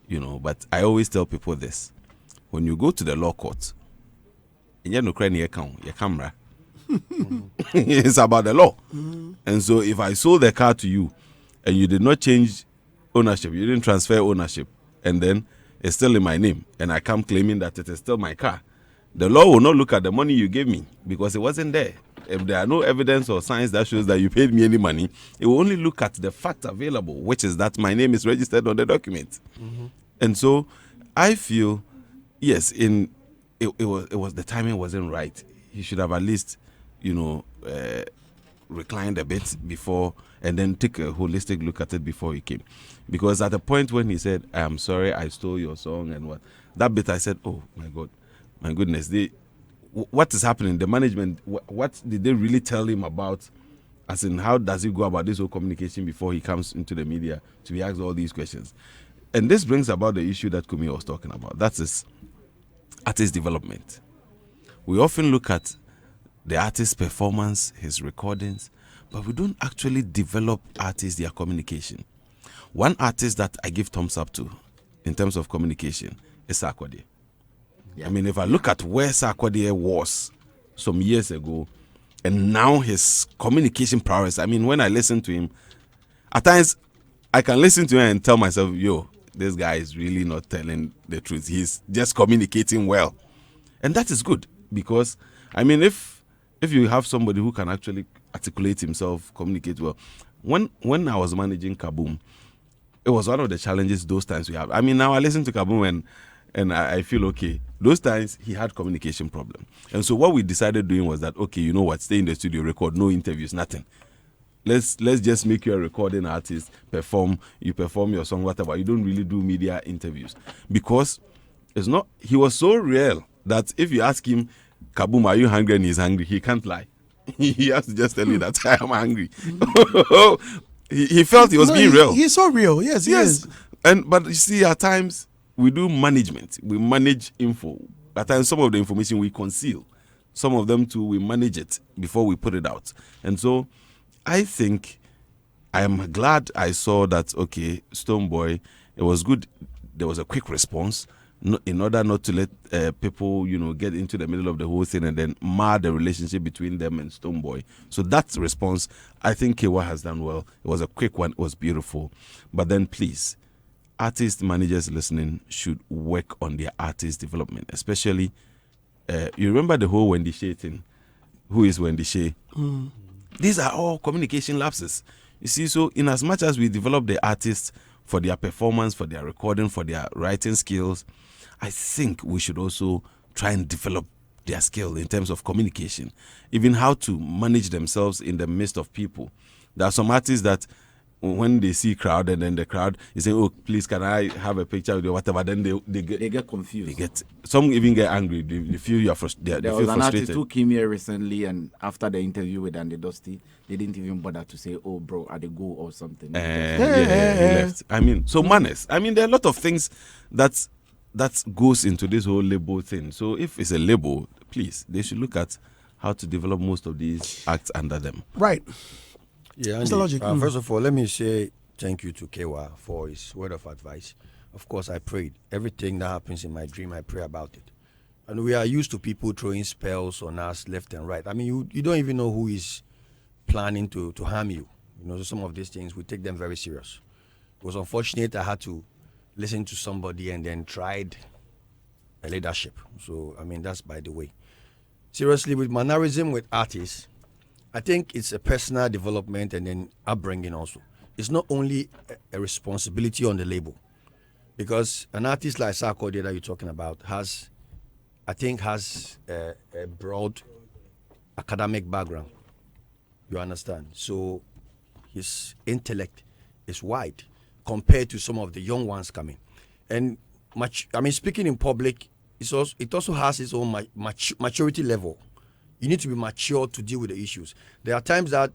But I always tell people this: when you go to the law court, you no cry your camera. It's about the law, and so if I sold the car to you, and you did not change ownership, you didn't transfer ownership, and then it's still in my name, and I come claiming that it is still my car, the law will not look at the money you gave me because it wasn't there. If there are no evidence or signs that shows that you paid me any money, it will only look at the fact available, which is that my name is registered on the document. And so I feel, yes, it was the timing wasn't right. He should have at least, reclined a bit before and then take a holistic look at it before he came. Because at the point when he said, I am sorry, I stole your song and what, that bit I said, oh my God, my goodness, what is happening? The management, what did they really tell him about? As in, how does he go about this whole communication before he comes into the media to be asked all these questions? And this brings about the issue that Kumi was talking about. That is artist development. We often look at the artist's performance, his recordings, but we don't actually develop artists, their communication. One artist that I give thumbs up to in terms of communication is Sarkodie. I mean, if I look at where Sarkodie was some years ago, and now his communication prowess, I mean, when I listen to him, at times I can listen to him and tell myself, yo, this guy is really not telling the truth. He's just communicating well. And that is good because, I mean, if you have somebody who can actually articulate himself, communicate well. When I was managing Kaboom, it was one of the challenges those times we have. I mean, now I listen to Kaboom and I feel okay. Those times he had communication problem. And so what we decided doing was that, okay, you know what, stay in the studio, record, no interviews, nothing. Let's just make you a recording artist, you perform your song, whatever. You don't really do media interviews. Because he was so real that if you ask him, Kaboom, are you hungry? And he's hungry, he can't lie. He has to just tell you that I am hungry. he felt he was being real. He's so real. Yes, he is. But you see, at times we do management. We manage info. At times some of the information we conceal. Some of them too, we manage it before we put it out. And so I think I am glad I saw that, okay, Stonebwoy, it was good. There was a quick response in order not to let people, get into the middle of the whole thing and then mar the relationship between them and Stonebwoy. So that response, I think Kewa has done well. It was a quick one. It was beautiful. But then please, artist managers listening should work on their artist development, especially, you remember the whole Wendy Shea thing? Who is Wendy Shea? These are all communication lapses. You see, so in as much as we develop the artists for their performance, for their recording, for their writing skills, I think we should also try and develop their skill in terms of communication, even how to manage themselves in the midst of people. There are some artists that when they see crowd and then the crowd is saying, oh, please, can I have a picture with you, whatever, then they get confused. Some even get angry. They feel you are frustrated. There was an artist who came here recently, and after the interview with Andy Dusty, they didn't even bother to say, oh, bro, are they go or something. He left. I mean, so manners. I mean, there are a lot of things that goes into this whole label thing. So if it's a label, please, they should look at how to develop most of these acts under them. Right. Yeah, Mr. Logic. First of all, let me say thank you to Kewa for his word of advice. Of course, I prayed. Everything that happens in my dream, I pray about it. And we are used to people throwing spells on us left and right. I mean, you don't even know who is planning to harm you. So some of these things, we take them very serious. It was unfortunate I had to listen to somebody and then tried a leadership. So, I mean, that's by the way. Seriously, with mannerism with artists, I think it's a personal development and then upbringing also. It's not only a responsibility on the label, because an artist like Sarkodie that you're talking about has a broad academic background. You understand? So his intellect is wide compared to some of the young ones coming. And speaking in public, it also has its own maturity level. You need to be mature to deal with the issues. There are times that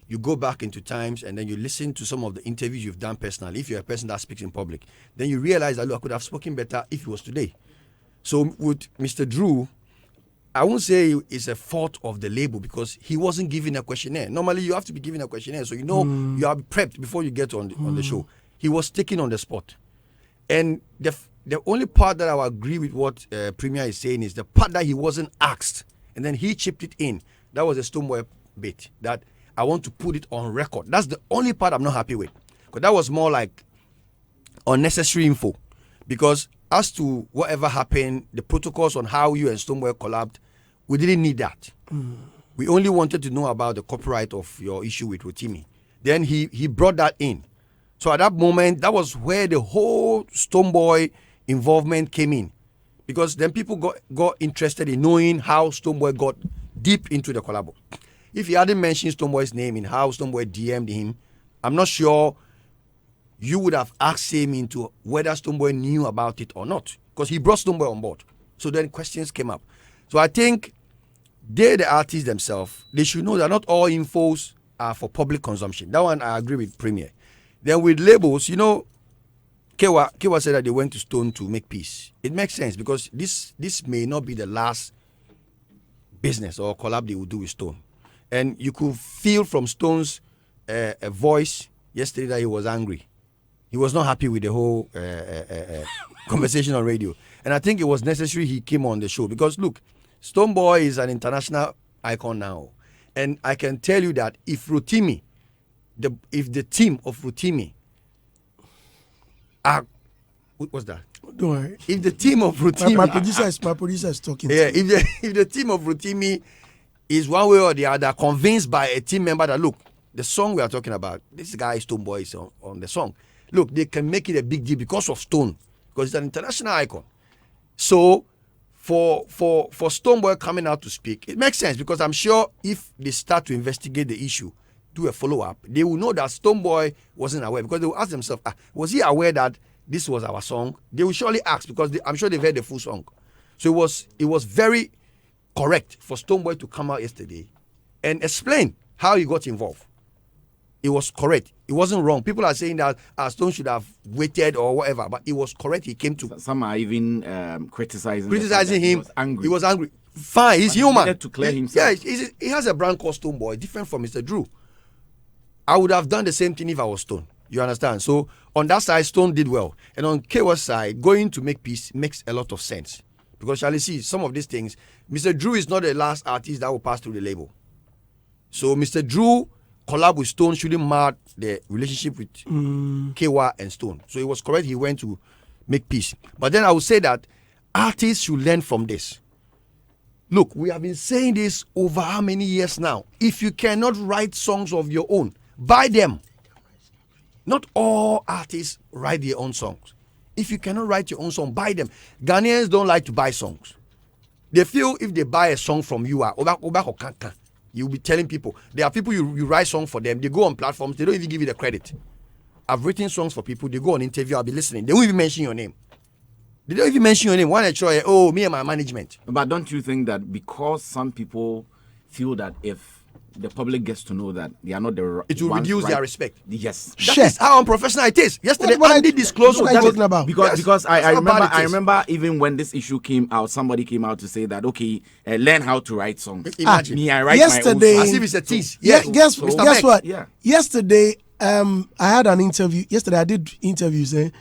you go back into times and then you listen to some of the interviews you've done personally. If you're a person that speaks in public, then you realize that, look, I could have spoken better if it was today. So with Mr. Drew, I won't say it's a fault of the label because he wasn't given a questionnaire. Normally, you have to be given a questionnaire, so you are prepped before you get on the show. He was taken on the spot. And the only part that I will agree with what Premier is saying is the part that he wasn't asked. And then he chipped it in. That was a Stonebwoy bit that I want to put it on record. That's the only part I'm not happy with. Because that was more like unnecessary info. Because as to whatever happened, the protocols on how you and Stonebwoy collabed, we didn't need that. We only wanted to know about the copyright of your issue with Rotimi. Then he brought that in. So at that moment, that was where the whole Stonebwoy involvement came in. Because then people got interested in knowing how Stonebwoy got deep into the collabo. If he hadn't mentioned Stonebwoy's name in how Stonebwoy DM'd him, I'm not sure you would have asked him into whether Stonebwoy knew about it or not. Because he brought Stonebwoy on board. So then questions came up. So I think the artists themselves, they should know that not all infos are for public consumption. That one I agree with Premier. Then with labels, Kewa said that they went to Stone to make peace. It makes sense because this may not be the last business or collab they would do with Stone. And you could feel from Stone's voice yesterday that he was angry. He was not happy with the whole conversation on radio. And I think it was necessary he came on the show because, look, Stone Boy is an international icon now. And I can tell you that if the team of Rotimi are... What was that? Don't worry. If the team of Rotimi... My producer is talking. Yeah, if the team of Rotimi is one way or the other convinced by a team member that, look, the song we are talking about, this guy Stone Boy is on the song. Look, they can make it a big deal because of Stone, because it's an international icon. So for Stone Boy coming out to speak, it makes sense because I'm sure if they start to investigate the issue, do a follow-up, they will know that Stone Boy wasn't aware because they will ask themselves, was he aware that this was our song? They will surely ask because I'm sure they've heard the full song. So it was very correct for Stone Boy to come out yesterday and explain how he got involved. It was correct. It wasn't wrong. People are saying that Stone should have waited or whatever, but it was correct. He came to... Some are even criticizing him. He was angry. Fine, he's human. He needed to clear himself. Yeah, he has a brand called Stone Boy, different from Mr. Drew. I would have done the same thing if I was Stone. You understand? So on that side, Stone did well. And on K's side, going to make peace makes a lot of sense. Because shall you see, some of these things, Mr. Drew is not the last artist that will pass through the label. So Mr. Drew collab with Stone shouldn't mar the relationship with K's and Stone. So it was correct he went to make peace. But then I would say that artists should learn from this. Look, we have been saying this over how many years now? If you cannot write songs of your own, buy them. Not all artists write their own songs. If you cannot write your own song, buy them. Ghanaians don't like to buy songs. They feel if they buy a song from you, you'll be telling people. There are people you write songs for them. They go on platforms. They don't even give you the credit. I've written songs for people. They go on interview. I'll be listening. They won't even mention your name. They don't even mention your name. One try, me and my management. But don't you think that because some people feel that if the public gets to know that they are not the it will reduce their respect. Yes, that is how unprofessional it is. Yesterday, I did disclose what I'm talking about. Because I remember even when this issue came out, somebody came out to say that learn how to write songs. Imagine me, I write yesterday, my own as if it's a tease. Yeah, guess what? Yeah. Yesterday, I had an interview. Yesterday, I did interviews. I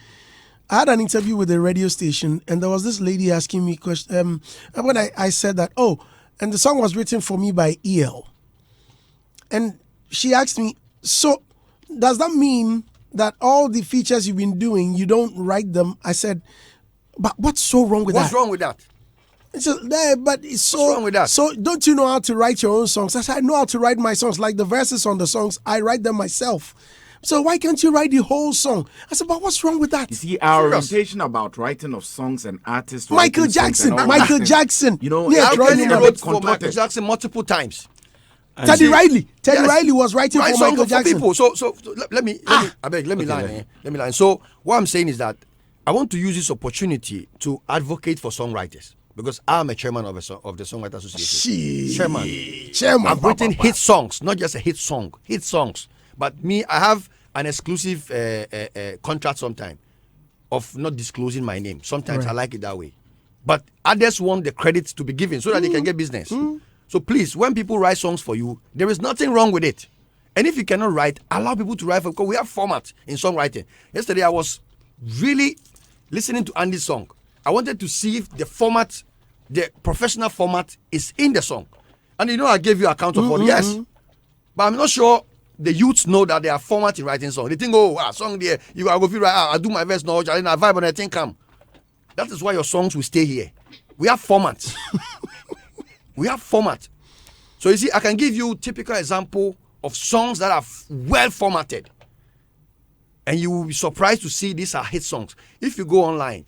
had an interview with a radio station, and there was this lady asking me question. When I said that, and the song was written for me by EL. And she asked me, so does that mean that all the features you've been doing, you don't write them? I said, but what's so wrong with that? What's wrong with that? But it's so... What's wrong with that? So don't you know how to write your own songs? I said, I know how to write my songs. Like the verses on the songs, I write them myself. So why can't you write the whole song? I said, but what's wrong with that? You see, our orientation about writing of songs and artists... Michael Jackson. You know, I wrote for Michael Jackson multiple times. Teddy Riley was writing for Michael Jackson. People. So let me line. So what I'm saying is that I want to use this opportunity to advocate for songwriters because I'm a chairman of the Songwriters Association. Chairman. I've written hit songs, not just a hit song, hit songs. But me, I have an exclusive contract sometimes of not disclosing my name. Sometimes I like it that way. But others want the credits to be given so that they can get business. So please, when people write songs for you, there is nothing wrong with it. And if you cannot write, allow people to write because we have format in songwriting. Yesterday, I was really listening to Andy's song. I wanted to see if the format, the professional format is in the song. And I gave you account of all. Yes. But I'm not sure the youths know that there are format in writing songs. They think, song there, you are going to write, I do my verse now, I vibe on a thing come. That is why your songs will stay here. We have formats. We have format. So you see, I can give you typical example of songs that are well formatted. And you will be surprised to see these are hit songs. If you go online,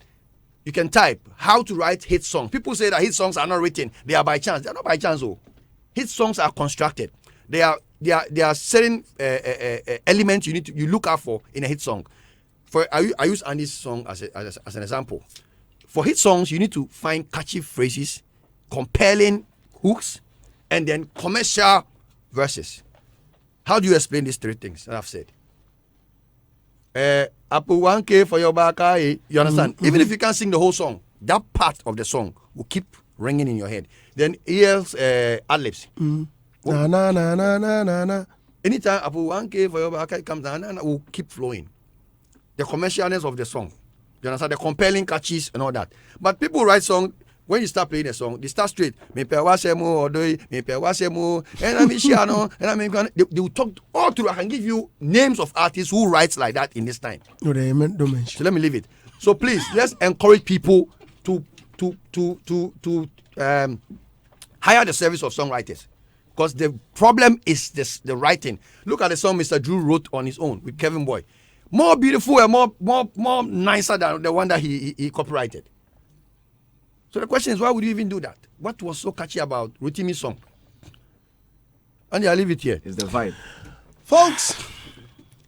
you can type how to write hit songs. People say that hit songs are not written. They are by chance. They are not by chance. Hit songs are constructed. There are certain elements you look out for in a hit song. I use Andy's song as an example. For hit songs, you need to find catchy phrases, compelling hooks, and then commercial verses. How do you explain these three things that I've said? I put 1K for your back. You understand? Even if you can't sing the whole song, that part of the song will keep ringing in your head. Then ears, ad-libs. Na na na na na na na. Anytime Apple 1K for your back comes down, will keep flowing. The commercialness of the song. You understand? The compelling catches and all that. But people write songs, when you start playing a song, they start straight. They will talk all through. I can give you names of artists who writes like that in this time. No, they don't mention. So let me leave it. So please, let's encourage people to hire the service of songwriters. Because the problem is the writing. Look at the song Mr. Drew wrote on his own with Kevin Boy. More beautiful and more nicer than the one that he copyrighted. So the question is, why would you even do that? What was so catchy about Rotimi's song? And I'll leave it here. It's the vibe. Folks,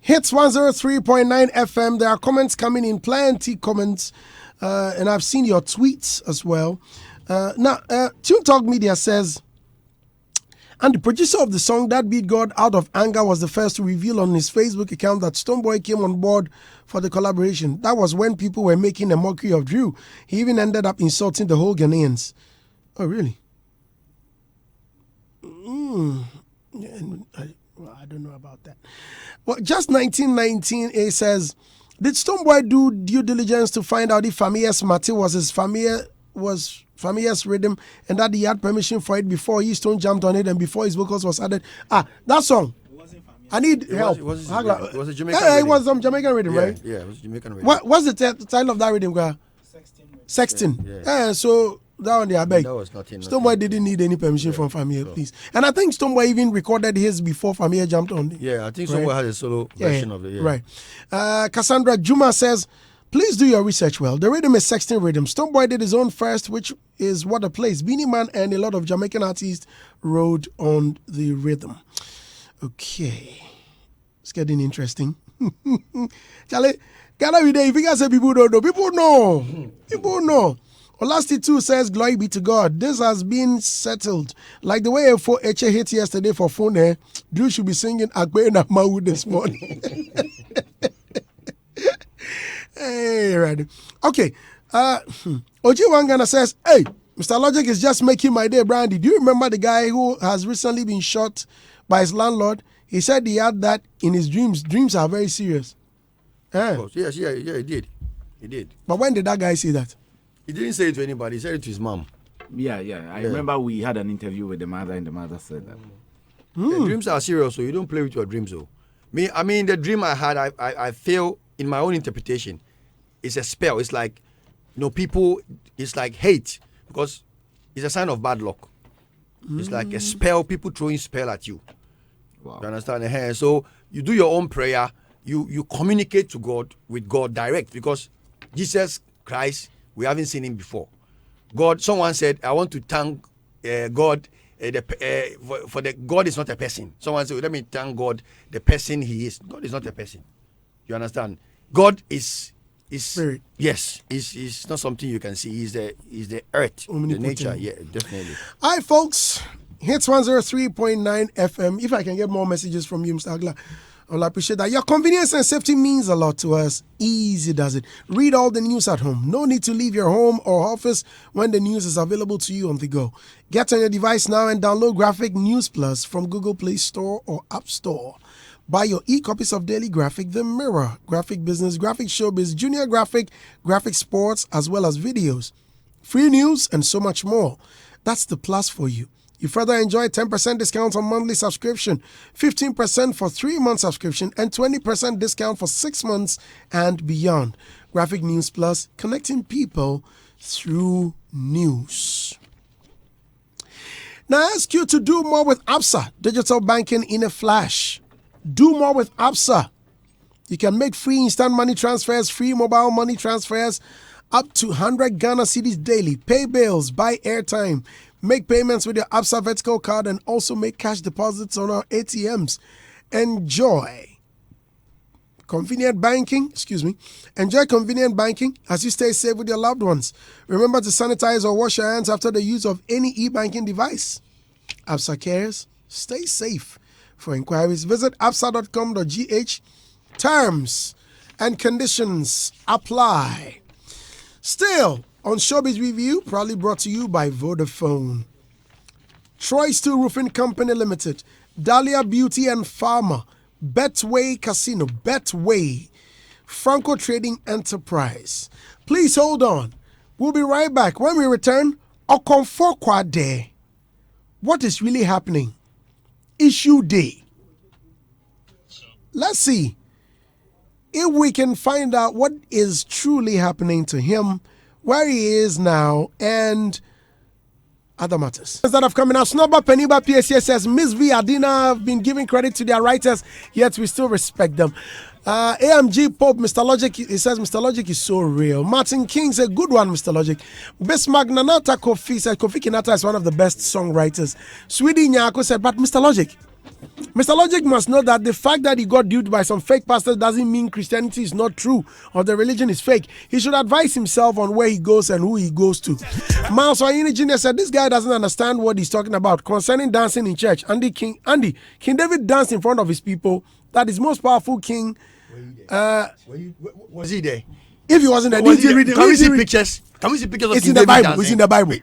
Hitz 103.9 FM. There are comments coming in, plenty comments. And I've seen your tweets as well. Now, Tune Talk Media says, and the producer of the song That Beat God Out of Anger was the first to reveal on his Facebook account that Stonebwoy came on board for the collaboration. That was when people were making a mockery of Drew. He even ended up insulting the whole Ghanaians. Oh, really? I don't know about that. Well, just 1919, it says, did Stonebwoy do due diligence to find out if Famia's Mate was his Famia's rhythm and that he had permission for it before he Stone jumped on it and before his vocals was added? That song. I need help. It was a Jamaican rhythm. It was some Jamaican rhythm, right? Yeah, it was Jamaican rhythm. What's the title of that rhythm, guy? Sexton. Yeah. So that one there, I beg. That was nothing. Stonebwoy didn't need any permission from Famia, please. And I think Stonebwoy even recorded his before Famia jumped on it. Yeah, I think Stonebwoy had a solo version of it. Yeah. Right. Cassandra Juma says, please do your research well. The rhythm is Sexton rhythm. Stonebwoy did his own first, which is what a place. Beanie Man and a lot of Jamaican artists rode on the rhythm. Okay. It's getting interesting. Charlie, if you guys say people don't know, people know. People know. Olasti 2 says, glory be to God. This has been settled. Like the way Eche hit yesterday for phone, Drew should be singing Agbe na Mawu this morning. Hey, right. Okay. Oji Wangana says, hey, Mr. Logic is just making my day, Brandy. Do you remember the guy who has recently been shot by his landlord? He said he had that in his dreams. Dreams are very serious. Yes, he did. He did. But when did that guy say that? He didn't say it to anybody. He said it to his mom. Yeah. I remember we had an interview with the mother, and the mother said that. The dreams are serious, so you don't play with your dreams, though. The dream I had, I feel in my own interpretation, it's a spell. It's like, people, it's like hate, because it's a sign of bad luck. It's like a spell, people throwing spell at you. Wow. You understand? So you do your own prayer, you communicate to God, with God direct, because Jesus Christ, we haven't seen him before. Someone said, I want to thank God, for the God is not a person. Someone said, let me thank God, the person he is. God is not a person. You understand? God is spirit. Yes, is not something you can see. He's the earth, the nature. Yeah, definitely. All right, folks. Hits 103.9 FM. If I can get more messages from you, Mr. Agla, I'll appreciate that. Your convenience and safety means a lot to us. Easy does it. Read all the news at home. No need to leave your home or office when the news is available to you on the go. Get on your device now and download Graphic News Plus from Google Play Store or App Store. Buy your e-copies of Daily Graphic, The Mirror, Graphic Business, Graphic Showbiz, Junior Graphic, Graphic Sports, as well as videos, free news, and so much more. That's the plus for you. You further enjoy 10% discount on monthly subscription, 15% for 3-month subscription, and 20% discount for 6 months and beyond. Graphic News Plus, connecting people through news. Now I ask you to do more with Absa, digital banking in a flash. Do more with Absa. You can make free instant money transfers, free mobile money transfers, up to 100 Ghana cedis daily. Pay bills, buy airtime, make payments with your Absa vertical card, and also make cash deposits on our ATMs. Enjoy convenient banking. Enjoy convenient banking as you stay safe with your loved ones. Remember to sanitize or wash your hands after the use of any e-banking device. Absa cares. Stay safe. For inquiries, visit absa.com.gh. Terms and conditions apply. Still, On Showbiz Review, proudly brought to you by Vodafone. Troy Steel Roofing Company Limited, Dahlia Beauty and Pharma, Betway Casino, Betway, Franco Trading Enterprise. Please hold on. We'll be right back. When we return, Okonfo Kwade. What is really happening? Issue day. Let's see if we can find out what is truly happening to him, where he is now, and other matters that have coming out. Snobber Peniba PSA says Miss V Adina have been giving credit to their writers, yet we still respect them. AMG Pope, Mr. Logic, he says Mr. Logic is so real. Martin King said good one, Mr. Logic. Bismarck Nanata Kofi said Kofi Kinata is one of the best songwriters. Sweetie Nyako said, but Mr. Logic must know that the fact that he got duped by some fake pastors doesn't mean Christianity is not true or the religion is fake. He should advise himself on where he goes and who he goes to. Miles Wayne Jr. said this guy doesn't understand what he's talking about concerning dancing in church. King David danced in front of his people. That is most powerful king. Was he there? If he wasn't there, can we see pictures? Can we see pictures of it's King in the David Bible. dancing? It's in the Bible.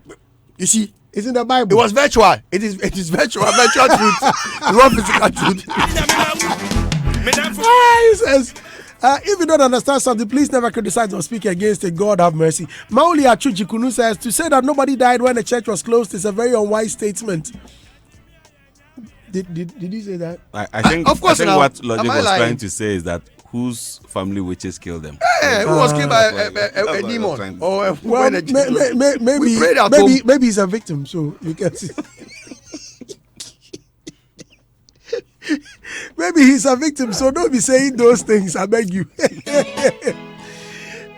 You see? It's in the Bible. It was virtual. It is virtual truth. It's not physical truth. He says, if you don't understand something, please never criticize or speak against it. God have mercy. Mauli Achujikunu says, to say that nobody died when the church was closed is a very unwise statement. Did you say that? I think, of course, what Logic was trying to say is that whose family witches killed them. Hey, who was killed by a demon? Or maybe he's a victim, so you can see. Maybe he's a victim, so don't be saying those things, I beg you.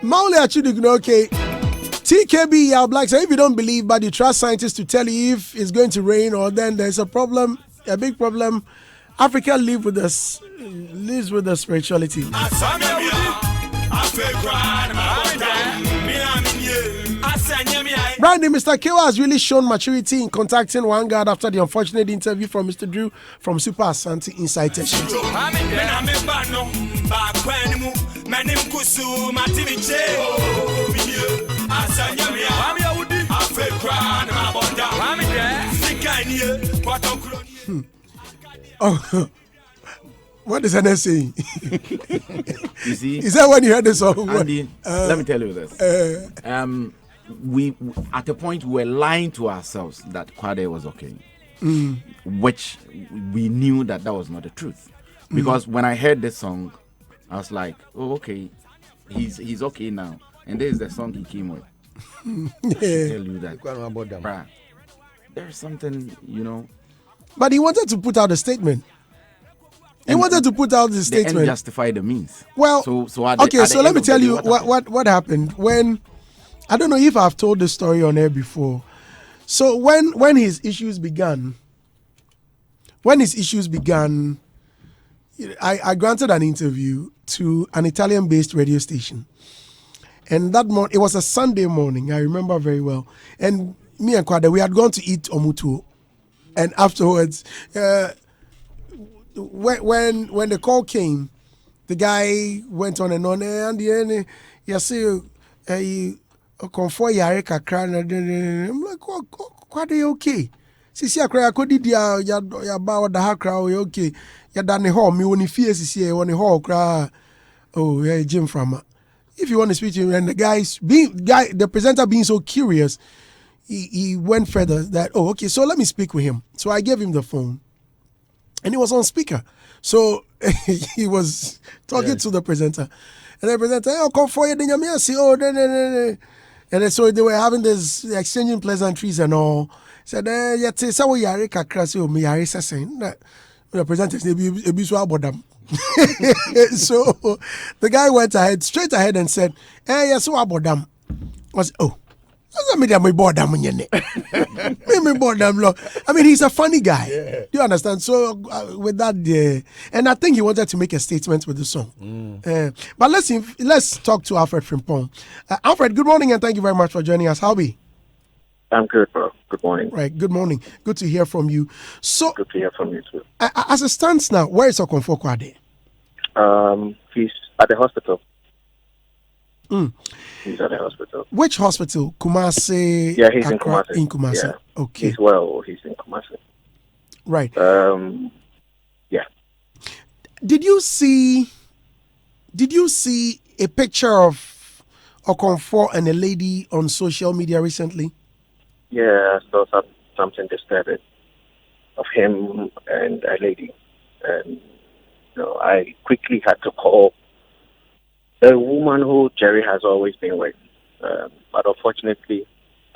Mauli Achudikno, okay. TKB Yao Black, so if you don't believe, but you trust scientists to tell you if it's going to rain or then there's a problem, a big problem, Africa lives with the spirituality. Brandy, Mr. Kewa has really shown maturity in contacting one guard after the unfortunate interview from Mr. Drew from Super Asante Inside Session. Oh, what is Hannah saying? You see, is that when you heard the song? Andy, let me tell you this. We at a point we were lying to ourselves that Kwade was okay, which we knew that was not the truth. Because when I heard this song, I was like, oh, okay, he's okay now. And this is the song he came with. I tell you that. There's something, But he wanted to put out a statement. He wanted to put out the statement. And justify the means. Well, so let me tell you what happened. When, I don't know if I've told the story on air before. So when his issues began, I granted an interview to an Italian-based radio station. And that morning, it was a Sunday morning, I remember very well. And me and Kwade, we had gone to eat omutuo. And afterwards, when the call came, the guy went on and on. And you see, I'm like, Kwade, okay. Sisi akra kodi dia ya ba da ha kra okay. Ya da ne ho me woni fie sisi e woni ho kra. Oh, yeah, Jim Frama. If you want to speak to him, and the presenter being so curious, he went further that, oh, okay, so let me speak with him. So I gave him the phone, and he was on speaker. So he was talking to the presenter, and the presenter, oh, come for you, and so they were having this exchanging pleasantries and all. Said, yeah, say we are kakra me are saying that the presenter be so about them. So the guy went straight ahead and said, yeah, so about them. Was I mean, he's a funny guy. Yeah. Do you understand? So with that, and I think he wanted to make a statement with the song. But let's talk to Alfred Frimpong. Alfred, good morning and thank you very much for joining us. How be? I'm good, bro. Good morning. Right. Good morning. Good to hear from you. So good to hear from you too. As it stands now, where is Okonfo Kwade? He's at the hospital. He's at the hospital. Which hospital? Kumasi? Yeah, he's in Accra? Kumasi. In Kumasi. Yeah. Okay. He's well. He's in Kumasi. Right. Yeah. Did you see a picture of Okonfor and a lady on social media recently? Yeah, I saw something disturbing of him and a lady. And I quickly had to call the woman who Jerry has always been with. But unfortunately,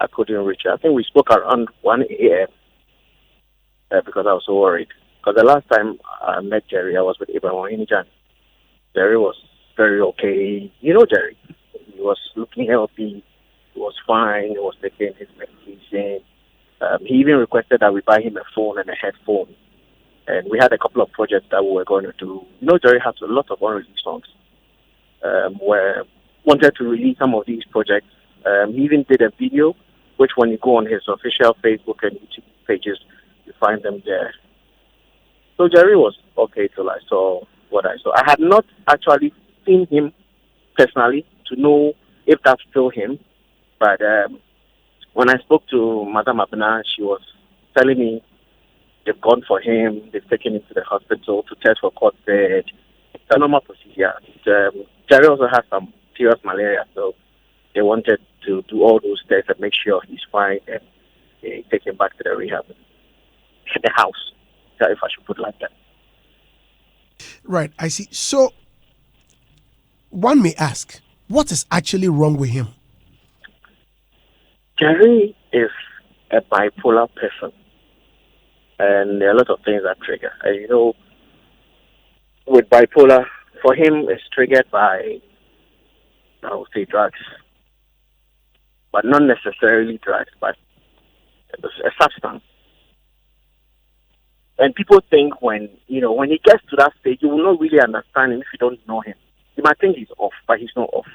I couldn't reach her. I think we spoke around 1 a.m. Because I was so worried. Because the last time I met Jerry, I was with Abraham Jan. Jerry was very okay. You know Jerry. He was looking healthy. He was fine. He was taking his medication. He even requested that we buy him a phone and a headphone. And we had a couple of projects that we were going to do. Jerry has a lot of unreleased songs. Where wanted to release some of these projects. He even did a video, which when you go on his official Facebook and YouTube pages, you find them there. So Jerry was okay till I saw what I saw. I had not actually seen him personally to know if that's still him. But when I spoke to Madam Abena, she was telling me they've gone for him, they've taken him to the hospital to test for cord bed. It's a normal procedure. Jerry also has some serious malaria, so they wanted to do all those tests and make sure he's fine and take him back to the rehab, the house, if I should put it like that. Right, I see. So, one may ask, what is actually wrong with him? Jerry is a bipolar person, and there are a lot of things that trigger. And with bipolar, for him, it's triggered by, I would say, drugs, but not necessarily drugs, but a substance. And people think when he gets to that stage, you will not really understand him if you don't know him. You might think he's off, but he's not off.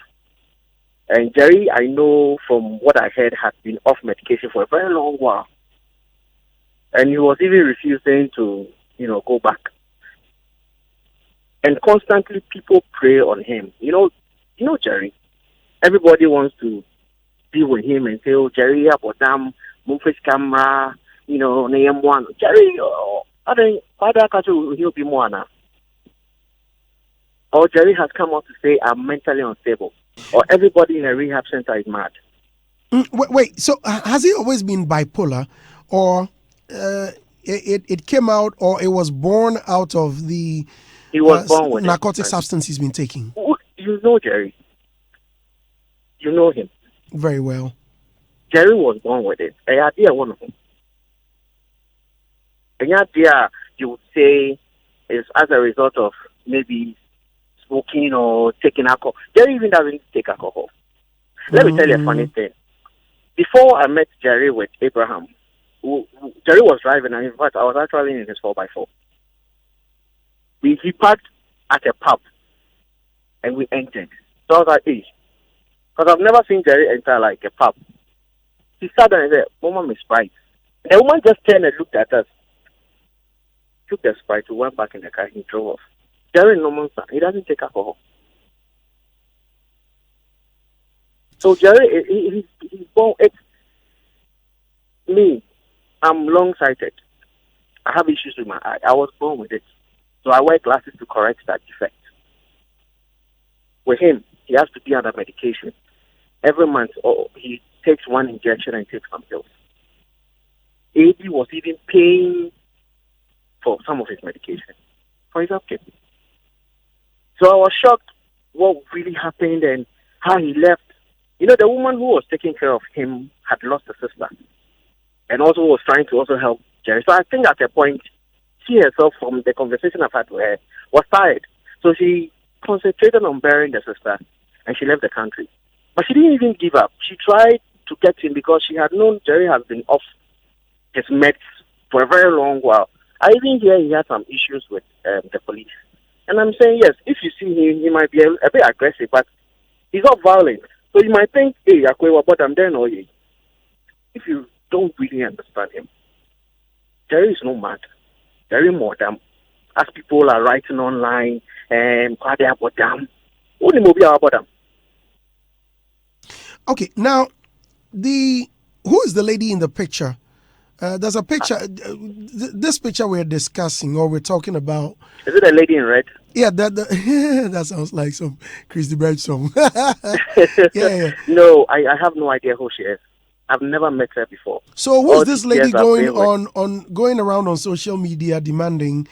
And Jerry, I know from what I heard, has been off medication for a very long while. And he was even refusing to, go back. And constantly people prey on him. Jerry. Everybody wants to be with him and say, oh, Jerry, Abodam, Mumfis camera, name one. Jerry, he'll be more now. Or Jerry has come out to say, I'm mentally unstable. Or everybody in a rehab center is mad. Wait, so has he always been bipolar? Or it came out, or it was born out of the born with narcotic substance he's been taking? You know Jerry. You know him. Very well. Jerry was born with it. I idea one of them. The idea you would say is as a result of maybe smoking or taking alcohol. Jerry even doesn't take alcohol. Let me tell you a funny thing. Before I met Jerry with Abraham, Jerry was driving, and in fact, I was actually in his 4x4. He parked at a pub, and we entered. So I was like, hey, because I've never seen Jerry enter like a pub. He sat there and said, Mama, Miss Sprite. The woman just turned and looked at us. Took the Sprite, we went back in the car, he drove off. Jerry normal son, he doesn't take alcohol. So Jerry, he's born. It's me. I'm long-sighted. I have issues with my eye. I was born with it. So I wear glasses to correct that defect. With him, he has to be under medication. Every month, he takes one injection and takes some pills. AB was even paying for some of his medication for his upkeep. So I was shocked what really happened and how he left. The woman who was taking care of him had lost a sister and also was trying to also help Jerry. So I think at a point, she herself, from the conversation I've had with her, was tired. So she concentrated on burying the sister and she left the country. But she didn't even give up. She tried to get him because she had known Jerry has been off his meds for a very long while. I even hear he had some issues with the police. And I'm saying, yes, if you see him, he might be a bit aggressive, but he's not violent. So you might think, hey, but I'm there, no, if you don't really understand him, Jerry is no mad. Jerry more damn. As people are writing online, about them, only movie about them. Okay, now who is the lady in the picture? There's a picture. This picture we're discussing or we're talking about. Is it a lady in red? Yeah, that sounds like some Christy Bird song. yeah. No, I have no idea who she is. I've never met her before. So who's this lady years I've going been going around on social media demanding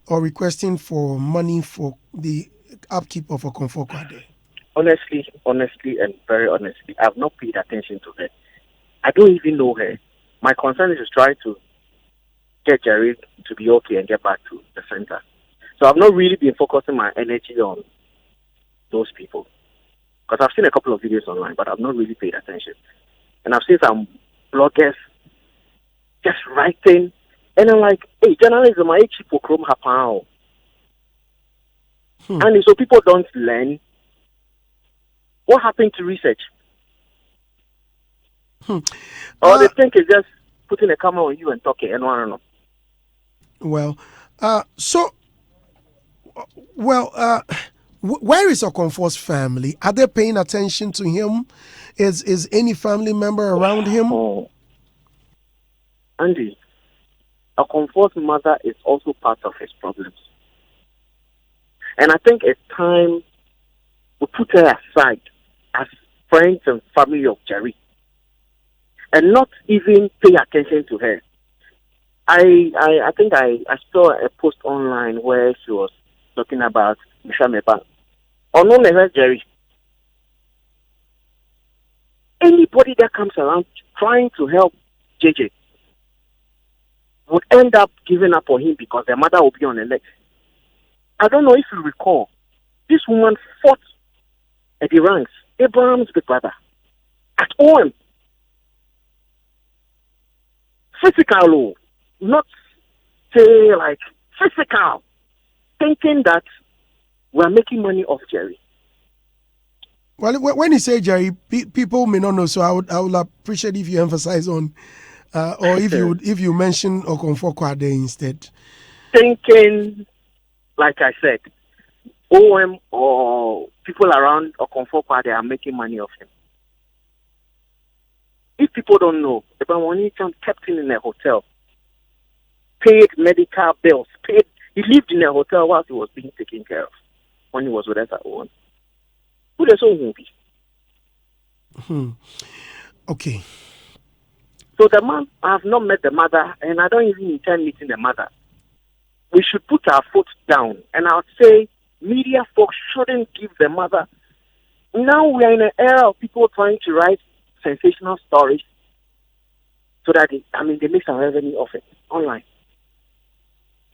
or requesting for money for the upkeep of a Okomfo Kwade? Honestly, and very honestly, I've not paid attention to her. I don't even know her. My concern is to try to get Jerry to be okay and get back to the center. So I've not really been focusing my energy on those people. Because I've seen a couple of videos online, but I've not really paid attention. And I've seen some bloggers just writing, and I'm like, hey, journalism, I cheap for Chrome Hapao. And so people don't learn. What happened to research? Or they think it's just putting a camera on you and talking, and I don't know. Well, where is Okomfo's family? Are they paying attention to him? Is any family member around him? Oh. Andy, Okomfo's mother is also part of his problems. And I think it's time we put her aside as friends and family of Jerry and not even pay attention to her. I think I saw a post online where she was talking about Mishamepa. Or no, never Jerry. Anybody that comes around trying to help JJ would end up giving up on him because their mother will be on the next. I don't know if you recall, this woman fought at the ranks, Abraham's big brother, at home. Physical, not say like physical, thinking that we're making money off Jerry. Well, when you say Jerry, people may not know, so I would appreciate if you emphasize on, or if you mention Okomfo Kwade instead. Thinking, like I said, OM or people around Okomfo Kwade are making money off him. If people don't know, Ebamwani kept him in a hotel, paid medical bills, he lived in a hotel whilst he was being taken care of when he was with us at home. Who does own movie? Okay. So the man, I have not met the mother, and I don't even intend meeting the mother. We should put our foot down, and I would say media folks shouldn't give the mother. Now we are in an era of people trying to write sensational stories so that they make some revenue off it online.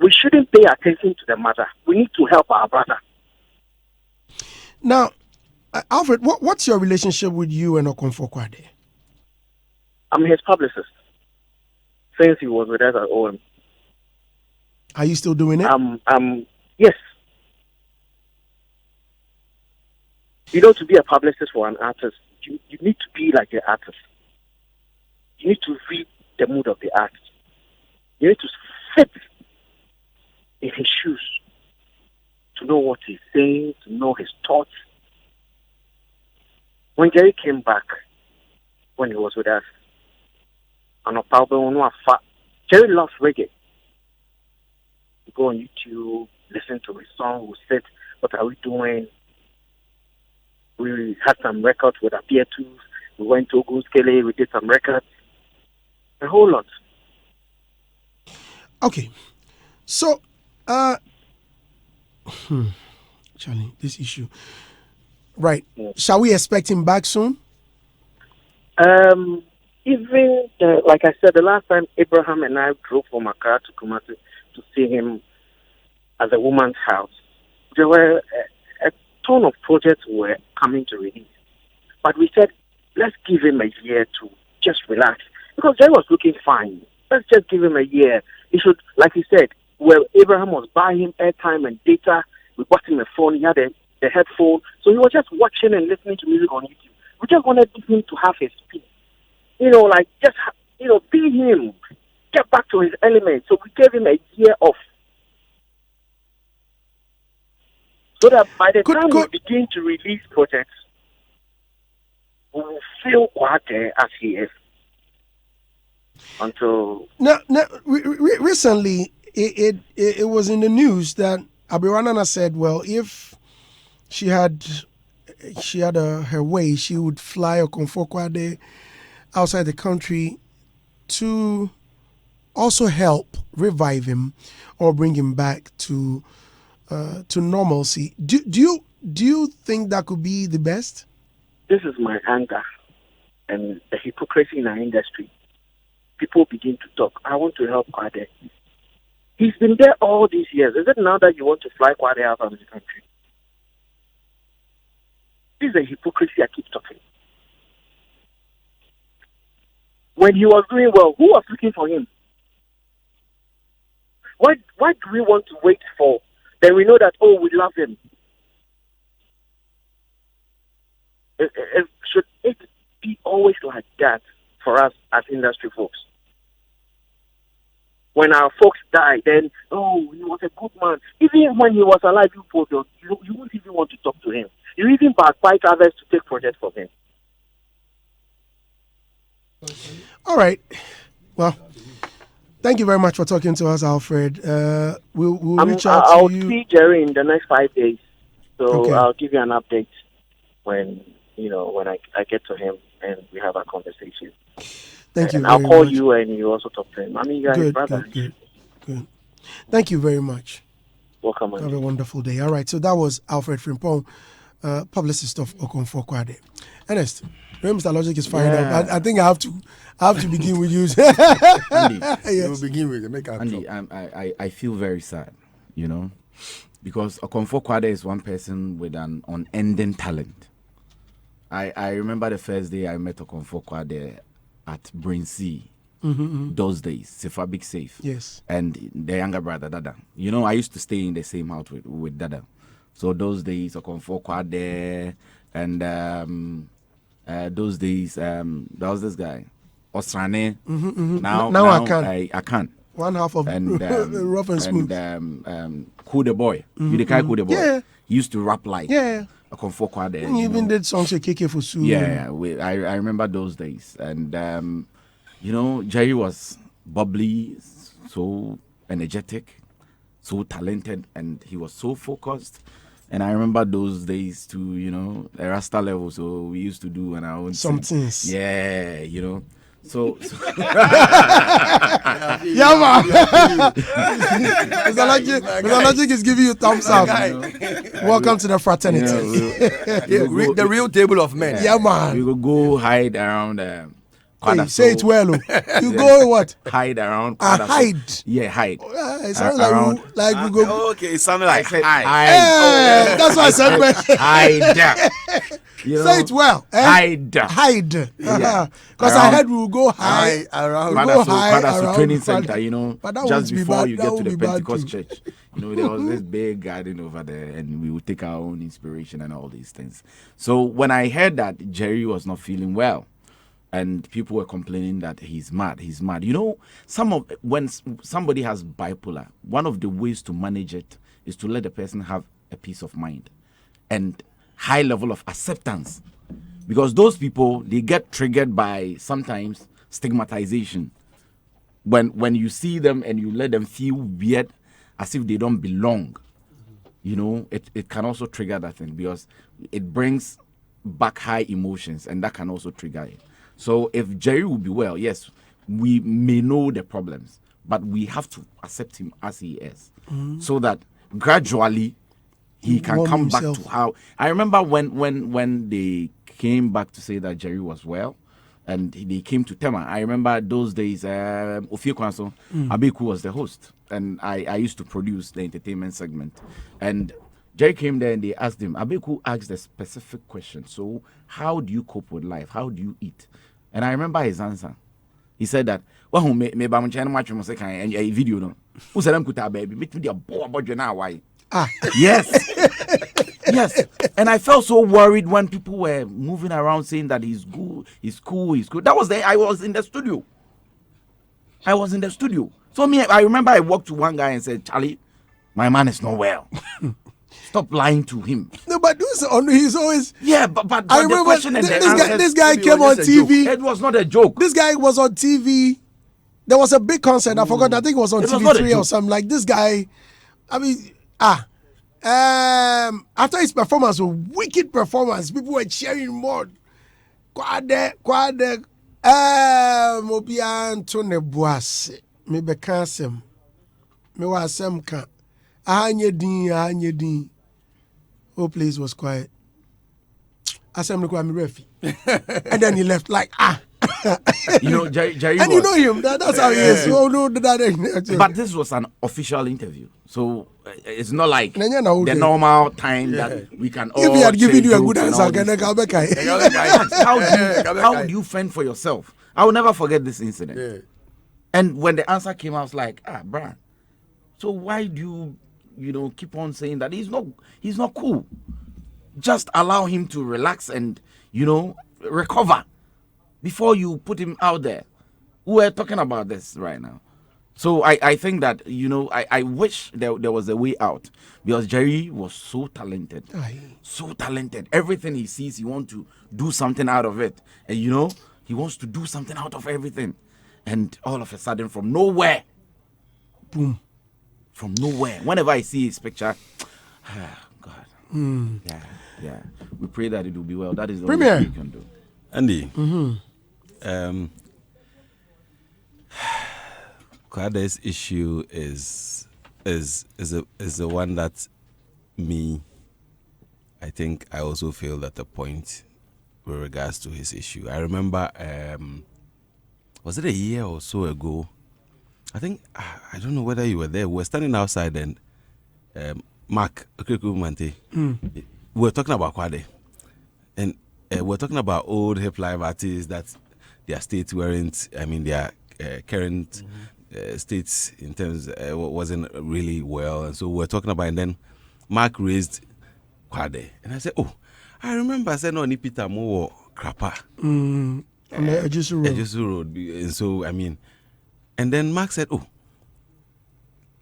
We shouldn't pay attention to the mother. We need to help our brother. Now, Alfred, what's your relationship with you and Okomfo Kwade? I'm his publicist since he was with us at OM. Are you still doing it? Yes. You know, to be a publicist for an artist, you need to be like the artist. You need to read the mood of the artist. You need to sit in his shoes to know what he's saying, to know his thoughts. When Jerry came back, when he was with us, Jerry loves reggae. You go on YouTube, listen to his song, we said, what are we doing? We had some records with Appear Tools. We went to Ogunskele, we did some records. A whole lot. Okay. So, Charlie, this issue. Right. Yeah. Shall we expect him back soon? Like I said, the last time Abraham and I drove from Accra to Kumasi to see him at the woman's house, there were a ton of projects were coming to release. But we said, let's give him a year to just relax. Because Jerry was looking fine. Let's just give him a year. He should, like he said, where Abraham was buying him airtime and data, we bought him a phone, he had the headphone. So he was just watching and listening to music on YouTube. We just wanted him to have his peace. Be him. Get back to his element. So we gave him a year off. So that by the time we begin to release projects, we will feel Kwate as he is. Until recently, it was in the news that Abiranana said, well, if she had her way, she would fly Okonfo Kwade outside the country to also help revive him or bring him back to normalcy. Do you think that could be the best? This is my anger and the hypocrisy in our industry. People begin to talk. I want to help Kwade. He's been there all these years. Is it now that you want to fly Kwade out of the country? This is a hypocrisy I keep talking. When he was doing well, who was looking for him? Why do we want to wait for? Then we know that, we love him. Should it be always like that for us as industry folks? When our folks die, then, he was a good man. Even when he was alive, you wouldn't even want to talk to him. You even backbite others to take projects from him. All right. Well, thank you very much for talking to us, Alfred. We'll reach out to you. I'll see Jerry in the next 5 days. So Okay. I'll give you an update when I get to him and we have a conversation. Thank you And very I'll call much. you and you also talk to him. I mean, you guys, brother. Good. Thank you very much. Welcome. Have a wonderful day. All right. So that was Alfred Frimpong, publicist of Okonfo Kwade. Ernest, Mr. Logic is fired up. I think I have to begin with you. Andy, Yes. We'll begin with the make up. Andy, I feel very sad, because Okonfo Kwade is one person with an unending talent. I remember the first day I met Okonfo Kwade at Brinsea. Those days, Sefa Big Safe. Yes. And the younger brother, Dada. I used to stay in the same house with Dada. So those days, Okonfo Kwade, and those days, there was this guy, Osrane. Now I can. One half of And rough and smooth. And Cool the Boy. You the guy Cool the Boy. Yeah. He used to rap like Okonfo Kwade. You even did songs with KK Fusu. Yeah, I remember those days. And, Jerry was bubbly, so energetic, so talented, and he was so focused. And I remember those days too, the Rasta level. So we used to do on our own Some things. Yeah, So Yeah, man. Mr. Logic is giving you thumbs up. Welcome to the fraternity. The real table of men. Yeah, man. we could go hide around. Hey, say it well. You go what? Hide around. Hide. Yeah, hide. It sounds Around- like we go. Okay, it sounded like hide. Hey, that's why I said, man. Hide. Say it well. Hide. Hide. Yeah. Because I Around- heard we will go high. Around. Go Kwadaso around training front. center, But that just won't be before bad. you That get to won't the be bad Pentecost too. church. There was this big garden over there, and we would take our own inspiration and all these things. So when I heard that Jerry was not feeling well, and people were complaining that he's mad. When somebody has bipolar, one of the ways to manage it is to let the person have a peace of mind and high level of acceptance. Because those people, they get triggered by sometimes stigmatization. When you see them and you let them feel weird as if they don't belong, it can also trigger that thing because it brings back high emotions, and that can also trigger it. So if Jerry will be well, yes, we may know the problems, but we have to accept him as he is, so that gradually he can Warm come himself. back to how. I remember when they came back to say that Jerry was well, and they came to Tema. I remember those days. Ofie Kwanso, Abeku was the host, and I used to produce the entertainment segment, and Jerry came there and they asked him. Abeku asked a specific question. So, how do you cope with life? How do you eat? And I remember his answer. He said that, well, me ba mchana match mo second and a video no. Who said I'm kuta baby? Me to the boy about you now why? Yes. Yes. And I felt so worried when people were moving around saying that he's good, he's cool. That was I was in the studio. So I remember I walked to one guy and said, Charlie, my man is not well. Stop lying to him. No, but he's always. Yeah, but I the remember question and the answer. this guy came on TV. It was not a joke. This guy was on TV. There was a big concert. I forgot. I think it was on TV3 or something. Like this guy. I mean, after his performance, a wicked performance, people were cheering more. Kwade. Mobian Tone Boise. Me bekasem. Me wasem ka. Ahanye din. Whole place was quiet. Asem look at me refi. And then he left like Jerry and you know him. That's how he is. So no, but this was an official interview, so it's not like the normal time that we can all. If he had given you a good answer, how do you fend for yourself? I will never forget this incident. Yeah. And when the answer came, I was like, bruh. So why do you keep on saying that he's not cool? Just allow him to relax and recover before you put him out there. We're talking about this right now. So I think that, I wish there was a way out, because Jerry was so talented. So talented. Everything he sees, he wants to do something out of it. And, he wants to do something out of everything. And all of a sudden, from nowhere, boom. From nowhere. Whenever I see his picture, God. Yeah. We pray that it will be well. That is the only thing we can do. Andy. Kwade's issue is the one that I think I also failed at a point with regards to his issue. I remember, was it a year or so ago? I think, I don't know whether you were there. We were standing outside and Mark, we were talking about Kwade. And we're talking about old hip life artists that their states weren't, their current states in terms wasn't really well. And so we're talking about, and then Mark raised Kwade. And I said, I remember I said, no, Nipita Mo Krapa. On the Ejusu Road. And so, and then Mark said,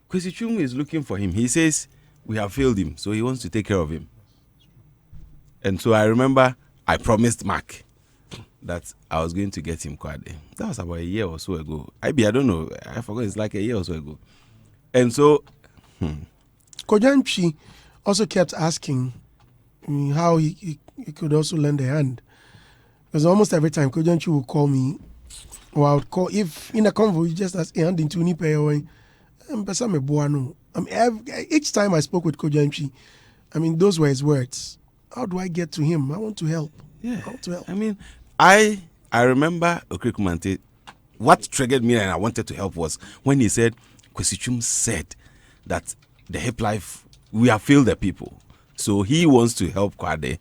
Kwesi Chum is looking for him. He says, we have failed him, so he wants to take care of him. And so I remember I promised Mark that I was going to get him Kwade. That was about a year or so ago. I don't know. I forgot. It's like a year or so ago. And so, Kojanchi also kept asking how he could also lend a hand. Because almost every time Kojanchi would call me, or I would call, if in a convo, you just ask a hand into Nipe, each time I spoke with Kojanchi, those were his words. How do I get to him? I want to help. Yeah. I want to help. I remember Okrikumante, what triggered me and I wanted to help was when he said, Kwesi Chum said that the hip life, we have failed the people. So he wants to help Kwade.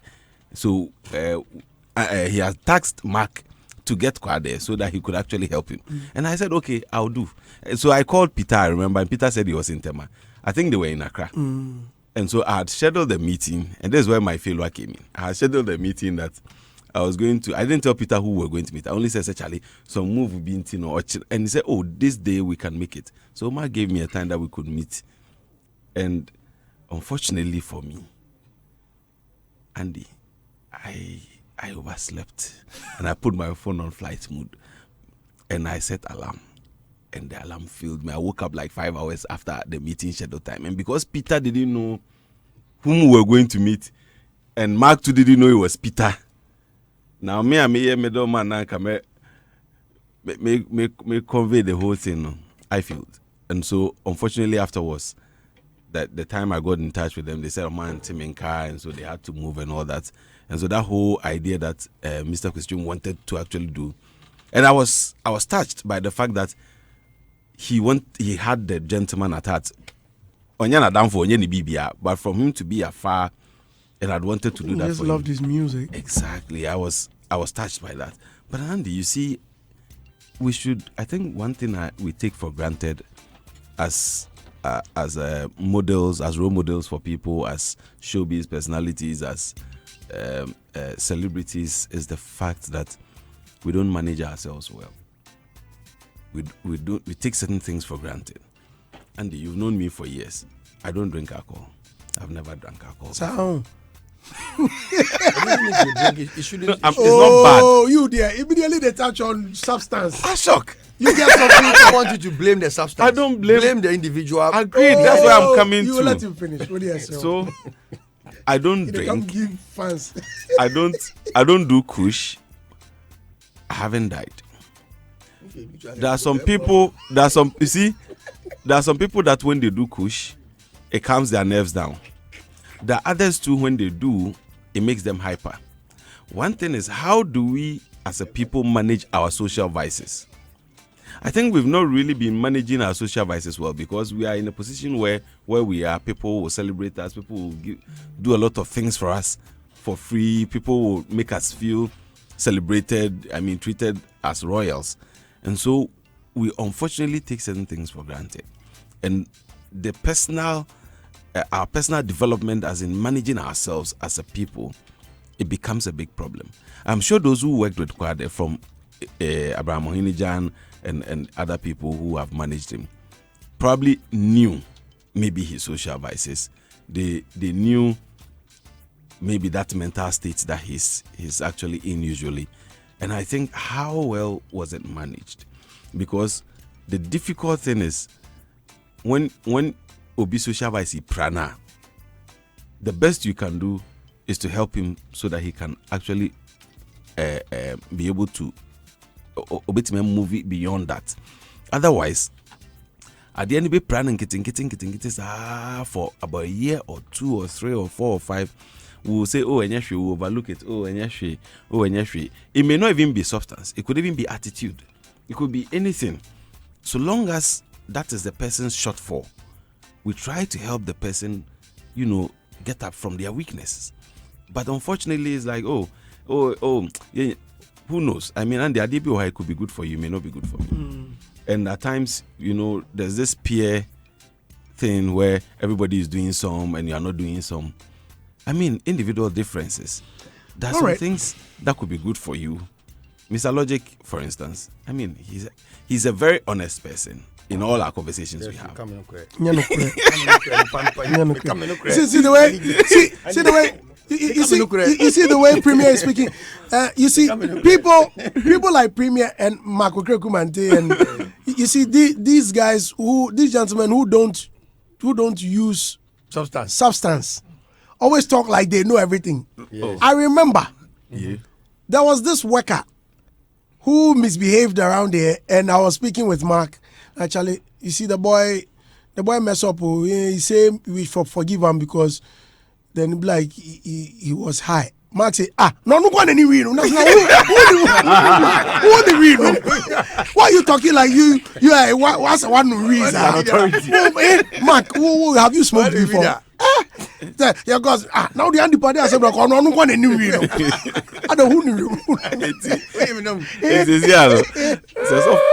So he has tasked Mark to get Kwade so that he could actually help him. And I said, okay, I'll do. So I called Peter, I remember, and Peter said he was in Tema. I think they were in Accra. And so I had scheduled the meeting, and this is where my failure came in. I had scheduled the meeting that I was going to, I didn't tell Peter who we were going to meet. I only said, Charlie, some move will be in Tino. And he said, this day we can make it. So Mark gave me a time that we could meet. And unfortunately for me, Andy, I overslept. And I put my phone on flight mode. And I set alarm. And the alarm failed me. I woke up like 5 hours after the meeting schedule time. And because Peter didn't know whom we were going to meet, and Mark too didn't know it was Peter. Now me middle man now come me convey the whole thing. I failed. And so unfortunately afterwards, that the time I got in touch with them, they said, man, Tim in car, and so they had to move and all that. And so that whole idea that Mr. Kwesi wanted to actually do. And I was touched by the fact that he had the gentleman at heart. But from him to be afar and I'd wanted to do that for him. He just loved his music. Exactly. I was touched by that. But Andy, you see, I think one thing we take for granted as models, as role models for people, as showbiz personalities, as celebrities, is the fact that we don't manage ourselves well. We take certain things for granted. Andy, you've known me for years. I don't drink alcohol. I've never drank alcohol. So, It's not bad. oh, you there. Immediately they touch on substance. I shock. You get something. I want you to blame the substance. I don't blame the individual. Agreed. That's where I'm coming you to. Let him finish. What do you say? So I don't They come drink. give fans. I don't do kush. I haven't died. There are some people there are some people that when they do kush, it calms their nerves down. There are others too, when they do, it makes them hyper. One thing is, how do we as a people manage our social vices? I think we've not really been managing our social vices well, because we are in a position where we are, people will celebrate us, people will do a lot of things for us for free, people will make us feel celebrated, treated as royals. And so we unfortunately take certain things for granted. And the our personal development, as in managing ourselves as a people, it becomes a big problem. I'm sure those who worked with Kwade, from Abraham Ohinijan and other people who have managed him, probably knew maybe his social vices. They knew maybe that mental state that he's actually in usually. And I think, how well was it managed? Because the difficult thing is, when Obi social vice prana, the best you can do is to help him so that he can actually be able to move beyond that. Otherwise, at the end of the planning, for about a year or 2 or 3 or 4 or 5, we will say, oh, and we will overlook it. Oh, and it may not even be substance. It could even be attitude. It could be anything. So long as that is the person's shortfall, we try to help the person, get up from their weaknesses. But unfortunately, it's like, yeah, who knows? And the idea it could be good for you, may not be good for me. And at times, there's this peer thing where everybody is doing some and you are not doing some. Individual differences. There are some things that could be good for you. Mr. Logic, for instance, he's a very honest person in all our conversations we have. See the way you see the way Premier is speaking. You see people like Premier and Marco Krekumante, and you see these guys these gentlemen who don't use substance always talk like they know everything. Yes. I remember there was this worker who misbehaved around here, and I was speaking with Mark. Actually, you see the boy mess up. He say we forgive him because then like he was high. Mark say, no go on any read. Who the read? Why are you talking like you are what's one reason? Mark, have you smoked before? Yeah, because now the anti-party has said, no go on any read. I don't know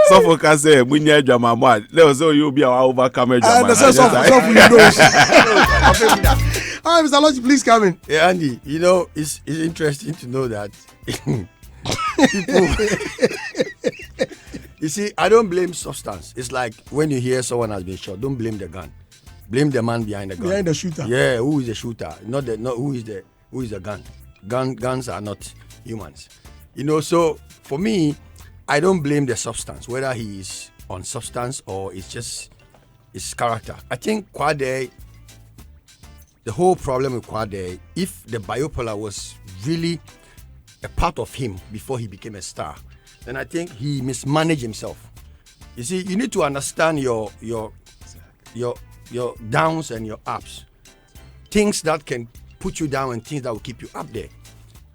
so focus say munya jama ma let us say you be our overcome jama. All right, Mr. Lodge, please come in. Yeah, Andy, it's interesting to know that people. You see, I don't blame substance. It's like when you hear someone has been shot, don't blame the gun. Blame the man behind the gun. Behind the shooter. Yeah, who is the shooter? Not who is the gun. Guns are not humans. So for me, I don't blame the substance, whether he is on substance or it's just his character. I think Kwade, the whole problem with Kwade, if the bipolar was really a part of him before he became a star, then I think he mismanaged himself. You see, you need to understand your downs and your ups. Things that can put you down and things that will keep you up there.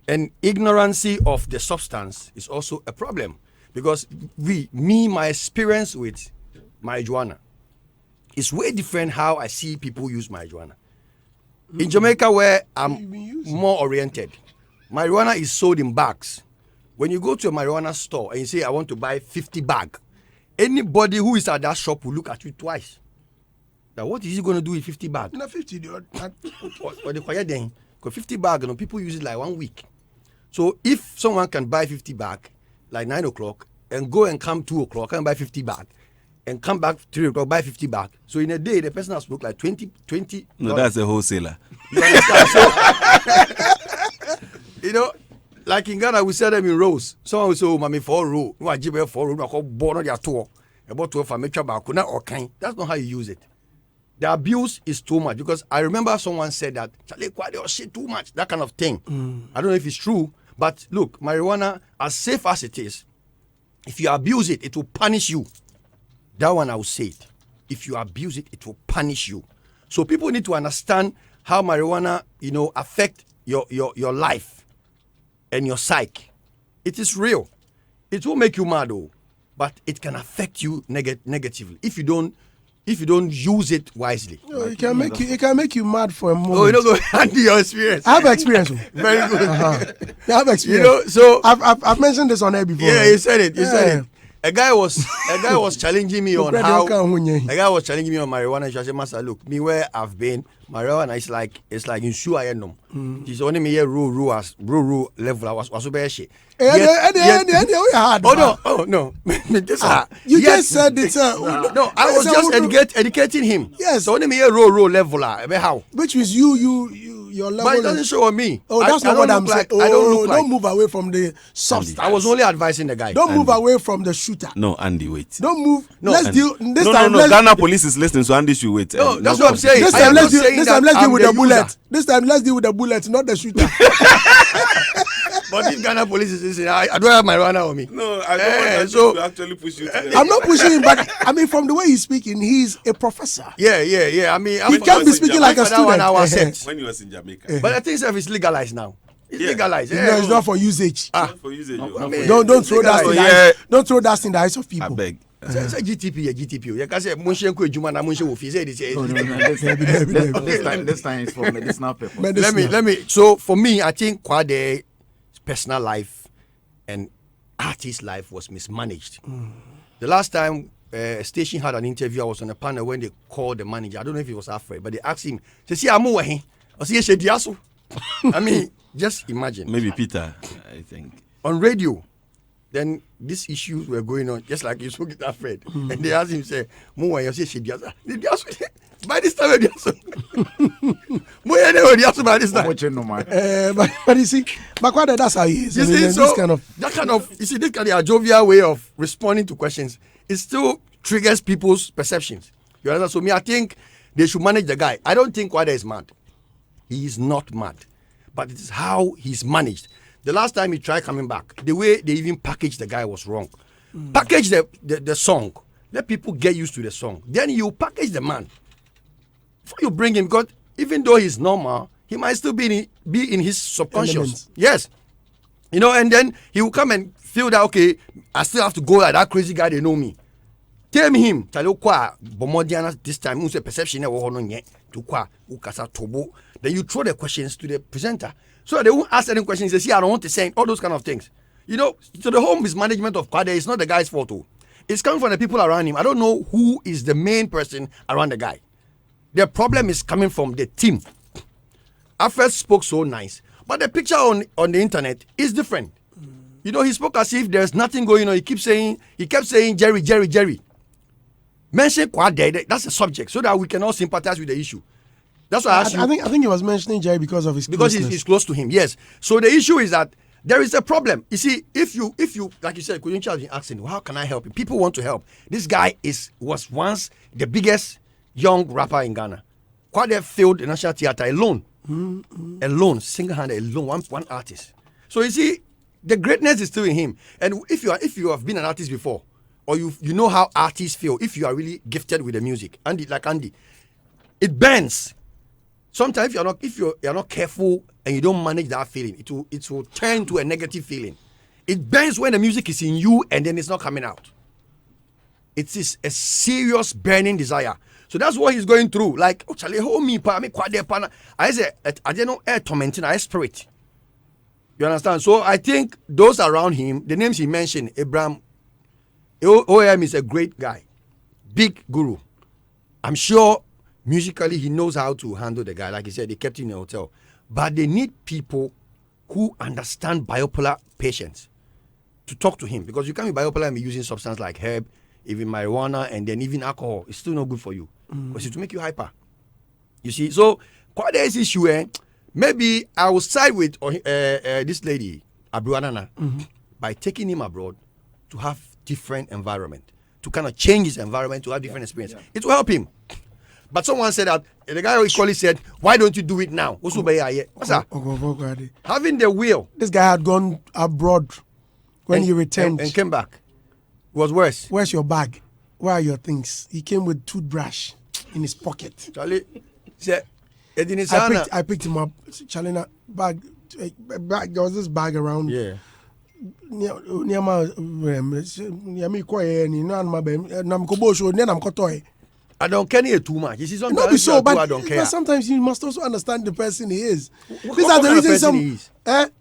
And ignorance of the substance is also a problem. Because my experience with marijuana is way different how I see people use marijuana. In Jamaica, where I'm more oriented, marijuana is sold in bags. When you go to a marijuana store and you say, I want to buy 50 bags, anybody who is at that shop will look at you twice. Now, what is he going to do with 50 bags? No, 50. What the quiet then? Because 50 bags, people use it like 1 week. So if someone can buy 50 bags, like 9 o'clock, and go and come 2 o'clock and buy 50 bags, and come back 3 o'clock, buy 50 back. So in a day, the person has smoked like 20. No, that's a wholesaler. You understand? So, you know, like in Ghana, we sell them in rows. Someone will say, oh, mommy, 4 row. No, I give you 4 row. I call born on their tour. About 12 for make sure about or kind. That's not how you use it. The abuse is too much because I remember someone said that shit too much, that kind of thing. I don't know if it's true, but look, marijuana, as safe as it is, if you abuse it, it will punish you. That one I will say it. If you abuse it, it will punish you. So people need to understand how marijuana, you know, affect your life and your psyche. It is real. It will make you mad though, but it can affect you negatively if you don't use it wisely. No, it can make you mad for a moment. Oh, you don't go handle your experience. I have experience. Very good. I have experience. You know, so I've mentioned this on air before. Yeah, you said it. You said it. A guy was challenging me on how marijuana. I said, Master, look, me where I've been, marijuana is like in shoe I know. He's only me here rule level. I was super shit. Oh no. You just said it. No, I was just educating him. Yes. So only me here rule level. How? Which means your level. But it doesn't show on me. Oh, that's not what I'm saying. I don't look like. Don't move away from the substance. I was only advising the guy. Don't move away from the shooter. No, Andy, wait. Don't move. No, let's deal. This time, no. Ghana police is listening, so Andy should wait. No, that's what I'm saying. This time, let's deal with the bullet. This time, let's deal with the bullet, not the shooter. But if Ghana police is listening, I don't have marijuana on me. No, I don't want to actually push you to I'm not pushing him, but I mean, from the way he's speaking, he's a professor. Yeah. I mean, he can't be speaking like a student. When he was in Jamaica. But I think it's legalized now. It's legalized. No, it's not for usage. For usage. Don't throw that in the eyes. Don't throw that in the eyes of people. I beg. Say GTP. You can say Munshen ko ejuma na Munshen wo fi say this. This time is for medicinal purpose. Let me. So for me, I think Kwade's personal life and artist life was mismanaged. The last time a station had an interview, I was on a panel when they called the manager. I don't know if he was afraid, but they asked him, "See, I'm away." I said, I mean, just imagine. Maybe Peter, I think. On radio, then these issues were going on, just like you spoke it afraid. And they asked him, say, "Muwa, you say by this time, by this time." But you see, Makwade, that's how he is. You see, so this kind of jovial way of responding to questions, it still triggers people's perceptions. You understand? So me, I think they should manage the guy. I don't think Kwade is mad. He is not mad, but it is how he's managed. The last time he tried coming back, the way they even packaged the guy was wrong. Package the song, let people get used to the song. Then you package the man. Before you bring him, because even though he's normal, he might still be in his subconscious. Elements. Yes. You know, and then he will come and feel that, okay, I still have to go like that crazy guy, they know me. Tell him, this time, who's a perception, then you throw the questions to the presenter. So they won't ask any questions. They say, I don't want to say all those kind of things. You know, so the whole mismanagement of Kwade is not the guy's fault. It's coming from the people around him. I don't know who is the main person around the guy. The problem is coming from the team. I first spoke so nice, but the picture on the internet is different. You know, he spoke as if there's nothing going on. He kept saying Jerry. Mention Kwade, that's the subject, so that we can all sympathize with the issue. That's why I think he was mentioning Jerry because of his closeness. Because he's close to him. Yes. So the issue is that there is a problem. You see, if you like you said, Kuyunchi has been asking, well, how can I help you? People want to help. This guy was once the biggest young rapper in Ghana. Kwade failed the National Theatre alone. Alone, single-handed, alone, one artist. So you see, the greatness is still in him. And if you have been an artist before, or you know how artists feel, if you are really gifted with the music, Andy, it bends. Sometimes if you're not careful and you don't manage that feeling, it will turn to a negative feeling. It bends when the music is in you and then it's not coming out. It is a serious burning desire. So that's what he's going through. Like, oh, Charlie, hold me, pa, me Kwade, pa. I say, I don't know, tormenting, I spirit. You understand? So I think those around him, the names he mentioned, Abraham, OM is a great guy, big guru. I'm sure musically he knows how to handle the guy. Like he said, they kept him in a hotel. But they need people who understand bipolar patients to talk to him, because you can't be bipolar and be using substance like herb. even marijuana, and then even alcohol. It's still not good for you because it will make you hyper. You see, so quite this issue. Maybe I will side with this lady, Abuanana, by taking him abroad to have different environment, to kind of change his environment, to have different experience. It will help him. But someone said that the guy equally said, "Why don't you do it now?" What's that? Having the will. This guy had gone abroad when he returned and came back. It was worse. Where's your bag? Where are your things? He came with toothbrush in his pocket. Charlie said, I picked him up. Charlie, bag. There was this bag around. Yeah. I don't care too much. You see, sometimes so, but, I don't care. But sometimes you must also understand the person he is. These are the reasons he is. A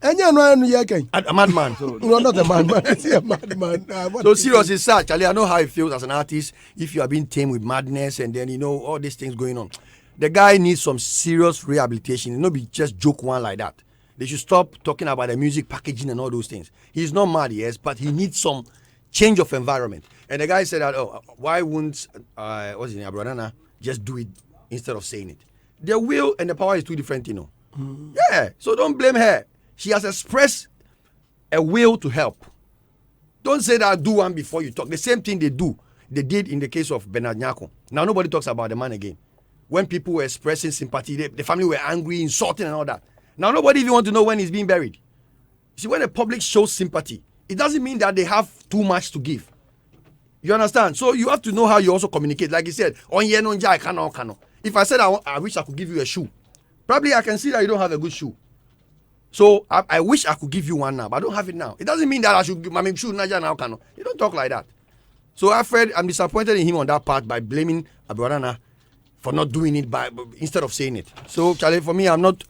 madman. No, not a madman. A madman. So serious is sad, Charlie. I know how it feels as an artist if you are being tamed with madness and then you know all these things going on. The guy needs some serious rehabilitation. It not be just joke one like that. They should stop talking about the music packaging and all those things. He's not mad, yes, but he needs some change of environment. And the guy said that, why wouldn't what's his name, Abranana, just do it instead of saying it? The will and the power is two different, you know. Yeah, so don't blame her. She has expressed a will to help. Don't say that do one before you talk. The same thing they did in the case of Bernard Nyako. Now nobody talks about the man again. When people were expressing sympathy, the family were angry, insulting and all that. Now nobody even want to know when he's being buried. See, when the public shows sympathy, it doesn't mean that they have too much to give. You understand? So you have to know how you also communicate. Like you said, if I said I wish I could give you a shoe, probably I can see that you don't have a good shoe. So I wish I could give you one now, but I don't have it now. It doesn't mean that I should give my shoe now. You don't talk like that. So I'm disappointed in him on that part by blaming Abuarana for not doing it instead of saying it. So Charlie, for me, I'm not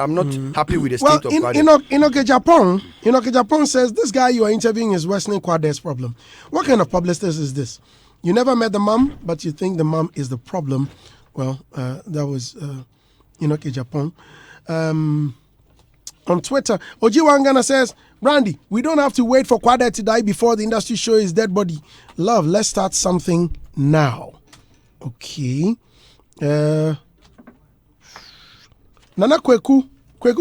happy with the state of Kwade. Inoke Japan says this guy you are interviewing is worsening Kwade's problem. What kind of publicist is this? You never met the mom, but you think the mom is the problem. Well, that was Inoke Japan. On Twitter, Oji Wangana says, Brandy, we don't have to wait for Kwade to die before the industry show his dead body. Love, let's start something now. Okay. Nana Kweku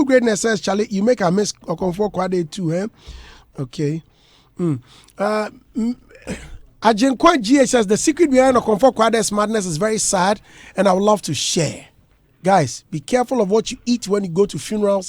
Greatness says, Charlie, you make a miss Okonfo Kwade too, eh? Okay. Ajenkwa GH says, the secret behind Okonfo Kwade's madness is very sad and I would love to share. Guys, be careful of what you eat when you go to funerals.